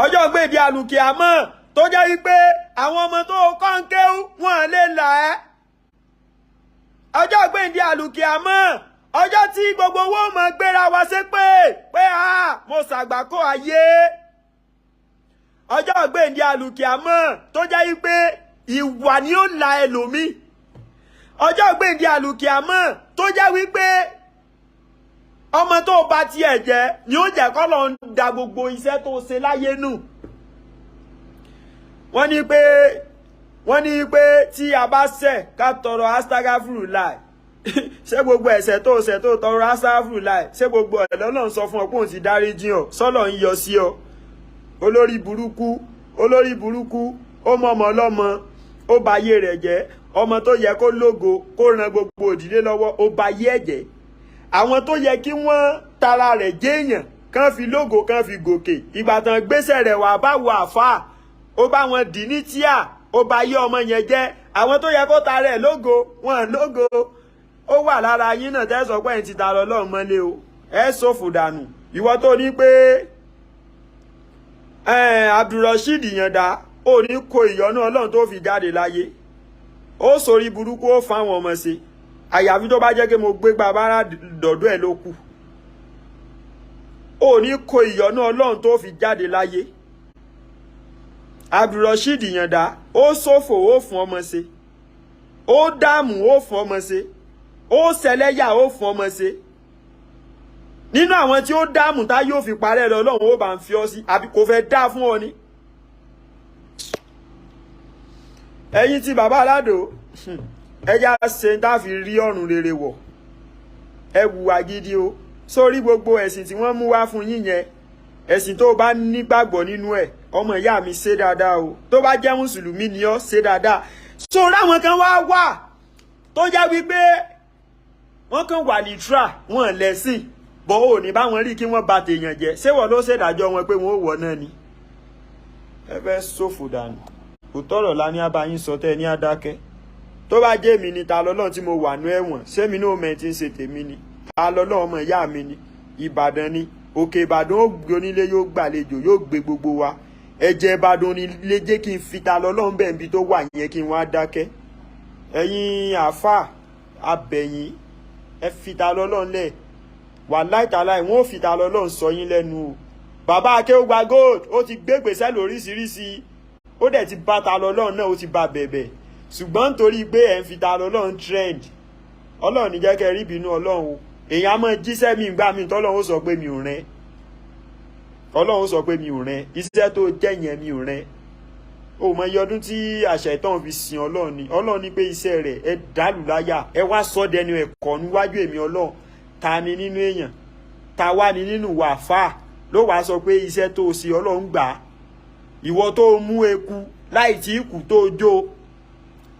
Speaker 1: ọjọ́ gbèǹde àlùkìyámọ̀ tó jẹ́ wípé àwọn ọmọ tó kọ́ ń kéwú wọn lè là ẹ́ ọjọ́ gbèǹde àlùkìyámọ̀ ọjọ́ tí gbogbo owó mọ̀ gbéra wa ṣépè pé mo ṣàgbákò ayé ọjọ́ gbèǹde àlùkìyámọ̀ tó jẹ́ wípé ìwà ni ó la ẹlòmíì ọjọ́ gbèǹde àlùkìyámọ̀ tó jẹ́ wípé ọmọ tó bá tiẹ̀ jẹ́ ni ó jẹ́ kọ́ lọ ń da gbogbo iṣẹ́ tó ṣe láyé nù. Wọ́n ní pé tí a bá ṣẹ̀ ká tọrọ astagfirullah ṣé gbogbo ẹ̀ṣẹ̀ tó ṣẹ̀ tó tọrọ astagfirullah ṣé gbogbo ẹ̀ lọ́nà sọ fún ọ pé òun ti dáríjì ọ́ sọ́lọ̀ ń yọ sí ọ. Olórí burúkú ó mọ̀mọ́ ọlọ́mọ ó ba ayé rẹ̀ jẹ́ ọmọ tó yẹ kó lógo kó ran gbogbo òdìlé lọ́wọ́ ó ba ayé ẹ̀jẹ̀ àwọn tó yẹ kí wọ́n tara rẹ̀ jéèyàn kán fi lógo kán fi gòkè ìbátan gbéṣẹ́ rẹ̀ wà báwo àfáà ó bá wọn dì ní tíà ó ba ayé ọmọ yẹn jẹ́ àwọn tó yẹ kó tara ẹ̀ lógo wọn lógo ó wà lára yín náà tẹ́ sọ pé ẹ̀ ti ta lọ lọ́ọ̀ mọ́lé o ẹ̀ ṣòfò dànù ìwọ tó ní pé Abdulrasheed Yanda ó ní kó ìyọ́nú Ọlọ́run tó fi jáde láyé ó sórí burúkú ó fáwọn ọmọ ṣe àyàfi tó bá jẹ́ kí mo gbé bàbára dọ̀dọ̀ ẹ̀ ló kù ó ní kó ìyọ́nú Ọlọ́run tó fi jáde láyé Abdulrasheed Yanda ó ṣòfò ó fún ọmọ ṣe ó dààmú ó fún ọmọ ṣe ó ṣẹlẹ́yà ó fún ọmọ ṣe nínú àwọn tí ó dààmú tá yóò fi parẹ́ lọ Ọlọ́run ó bá ń fi ọ sí àbí kò fẹ́ dá fún ọ ni. Ẹ̀yin tí bàbá Alado ẹja ṣe tá fi rí ọ̀run rere wọ̀ ẹ wùwà gidi o sórí gbogbo ẹ̀sìn tí wọ́n mú wá fún yín yẹn ẹ̀sìn tó bá nígbàgbọ́ nínú ẹ̀ ọmọ ìyá mi ṣe dáadáa o tó bá jẹ́ mùsùlùmí ni ọ́ ṣe dáadáa so ráwọn kan wà tó jẹ́ wípé wọ́n kàn wà ní tra wọ́n lẹ́sìn bọ́ ò ní báwọn rí kí wọ́n bà tèèyàn jẹ́ ṣé wọ́n ló ṣèdájọ́ wọn pé wọ́n ò wọ̀ náà ni ẹ fẹ́ ṣòfò dànù kò tọrọ lá ní abayín sọ tẹ́ ní adákẹ́ tó bá jẹ́ mi ni ta lọ́lọ́run tí mo wà ní ẹ̀wọ̀n ṣé mi náà mẹ́tí ń ṣe tèmi ni ta lọ́lọ́run ọmọ ìyá mi ni Ìbàdàn ni òkè Ìbàdàn ó gbé onílé yóò gbàlejò yóò gbé gbogbo wa ẹ̀jẹ̀ Ìbàdàn ni lè jẹ́ kí n fi ta lọ́lọ́run bẹ́ẹ̀ bí tó wà yẹn kí n wá dákẹ́ ẹ̀yin àáfà abẹ̀yìn ẹ fi ta lọ́lọ́run lẹ̀ wà láìtàláì wọ́n ò fi ta lọ́lọ́run sọ yín lẹ́nu o bàbá akéwògbà gold ó ti gbégbèsè lóríṣiríṣi ó dẹ̀ ti bá ta lọ́lọ́run náà ó ti bá bẹ̀bẹ̀ ṣùgbọ́n nítorí pé ẹ̀ ń fi ta lọ́lọ́run trend ọlọ́run ní jẹ́ kẹ́ rí ìbínú ọlọ́run o èèyàn mọ́ jíṣẹ́ mi gbá mi tọ́lọ́run ó sọ pé mi ò rẹ́ ọlọ́run ó sọ pé mi ò rẹ́ iṣẹ́ tó jẹ́ yẹn mi ò rẹ́ o mọ iye ọdún tí àṣà ìtàn fi sin ọlọ́run ní pé iṣẹ́ rẹ̀ ẹ dàlù láyà ẹ wá sọ dẹnu ẹ̀kọ́ níwájú èmi ọlọ́run ta ni nínú èèyàn ta wá ni nínú wàfà ló wàá sọ pé iṣẹ́ tó ṣe ọlọ́run gbà ìwọ tó mú eku láì tí kù tó jó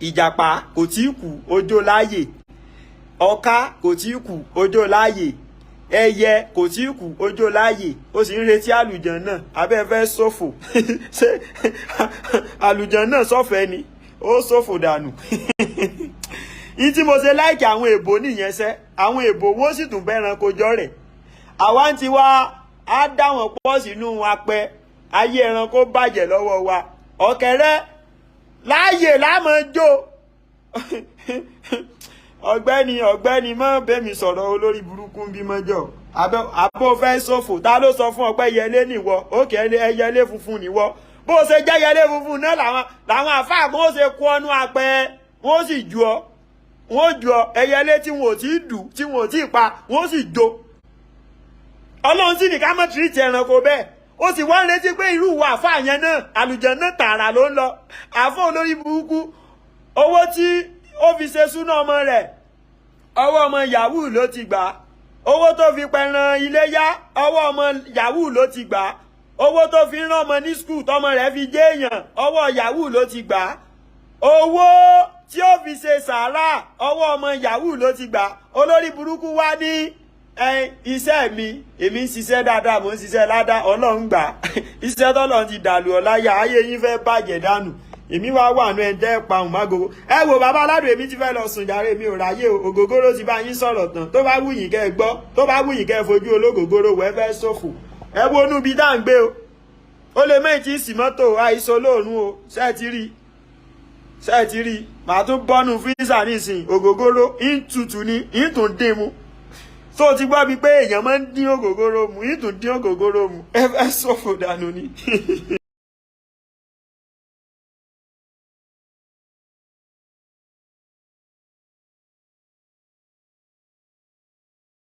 Speaker 1: ìjàpá kò tí kù ojó láàyè ọká kò tí kù ojó láàyè ẹyẹ kò tí kù ojó láàyè ó sì ń retí àlùjàn náà abẹ́fẹ́ ṣòfò ṣé àlùjàn náà sọ̀fẹ́ ni ó ṣòfò dànù yìí tí mo ṣe láìkì àwọn èbó nìyẹn ṣẹ́ àwọn èbó wọ́n sì tún bẹ́ran kojọ́ rẹ̀ àwa ń ti wá á dá wọn pọ̀ sínú apẹ ayé ẹranko bàjẹ́ lọ́wọ́ wa ọ̀kẹ́rẹ́ láàyè láàmọ́ jó ọ̀gbẹ́ni mọ́ bẹ́mi sọ̀rọ̀ olórí burúkú bí mọ́jọ́ àbó fẹ́ ṣòfò ta ló sọ fún ọpẹ́ yẹlé nìwọ òkè ẹyẹlé funfun nìwọ bó ṣe jẹ́ yẹlé funfun náà làwọn àfáà kó ṣe kó ọnú apẹ wọ́n sì ju ọ ẹyẹlé tí wọn ò tí dù tí wọn ò tí pa wọ́n sì jó ọlọ́run sì ní ká mọ́ tìrìtì ẹranko bẹ́ẹ̀ ó sì wá ń retí pé irú ìwà àfáà yẹn náà àlùjànnà náà tààrà ló ń lọ àfọ́ olórí burúkú owó tí ó fi ṣe súná ọmọ rẹ̀ ọwọ́ ọmọ yahoo ló ti gbà owó tó fi pẹran iléyá ọwọ́ ọmọ yahoo ló ti gbà owó tó fi rán ọmọ ní skul tọmọ rẹ̀ fi jẹ́ èèyàn ọwọ́ yahoo ló ti gbà owó tí ó fi ṣe sàárà ọwọ́ ọmọ yahoo ló ti gbà olórí burúkú wá ní iṣẹ́ mi èmi ń ṣiṣẹ́ dáadáa mò ń ṣiṣẹ́ ládá ọlọ́run gbà iṣẹ́ tọ́lọ́run ti dàlù ọ̀láyà ayé yín fẹ́ bàjẹ́ dànù èmi wá wà nù ẹ̀ńtẹ́ pàùn mágogo ẹ wo bàbá Alado èmi ti fẹ́ lọ sùn jàre mi ò ráyè ògógóró ti bá yín sọ̀rọ̀ tán tó bá wù yín kẹ́ ẹ gbọ́ tó bá wù yín kẹ́ ẹ fojú ológógóró wẹ́ fẹ́ ṣòfò ẹ wo inú ibi dá ń gbé o ó lè mẹ́yìn tí sì mọ́tò àìsàn olóòrùn o ṣe ti rí màá tún bọ́nu fírísà nísìn ògógóró ìtutù ni ìtún dín mu tó ti gbọ́ mi pé èèyàn máa ń dín ògógóró mu ìtún dín ògógóró mu ẹ fẹ́ ṣòfò dànù ni.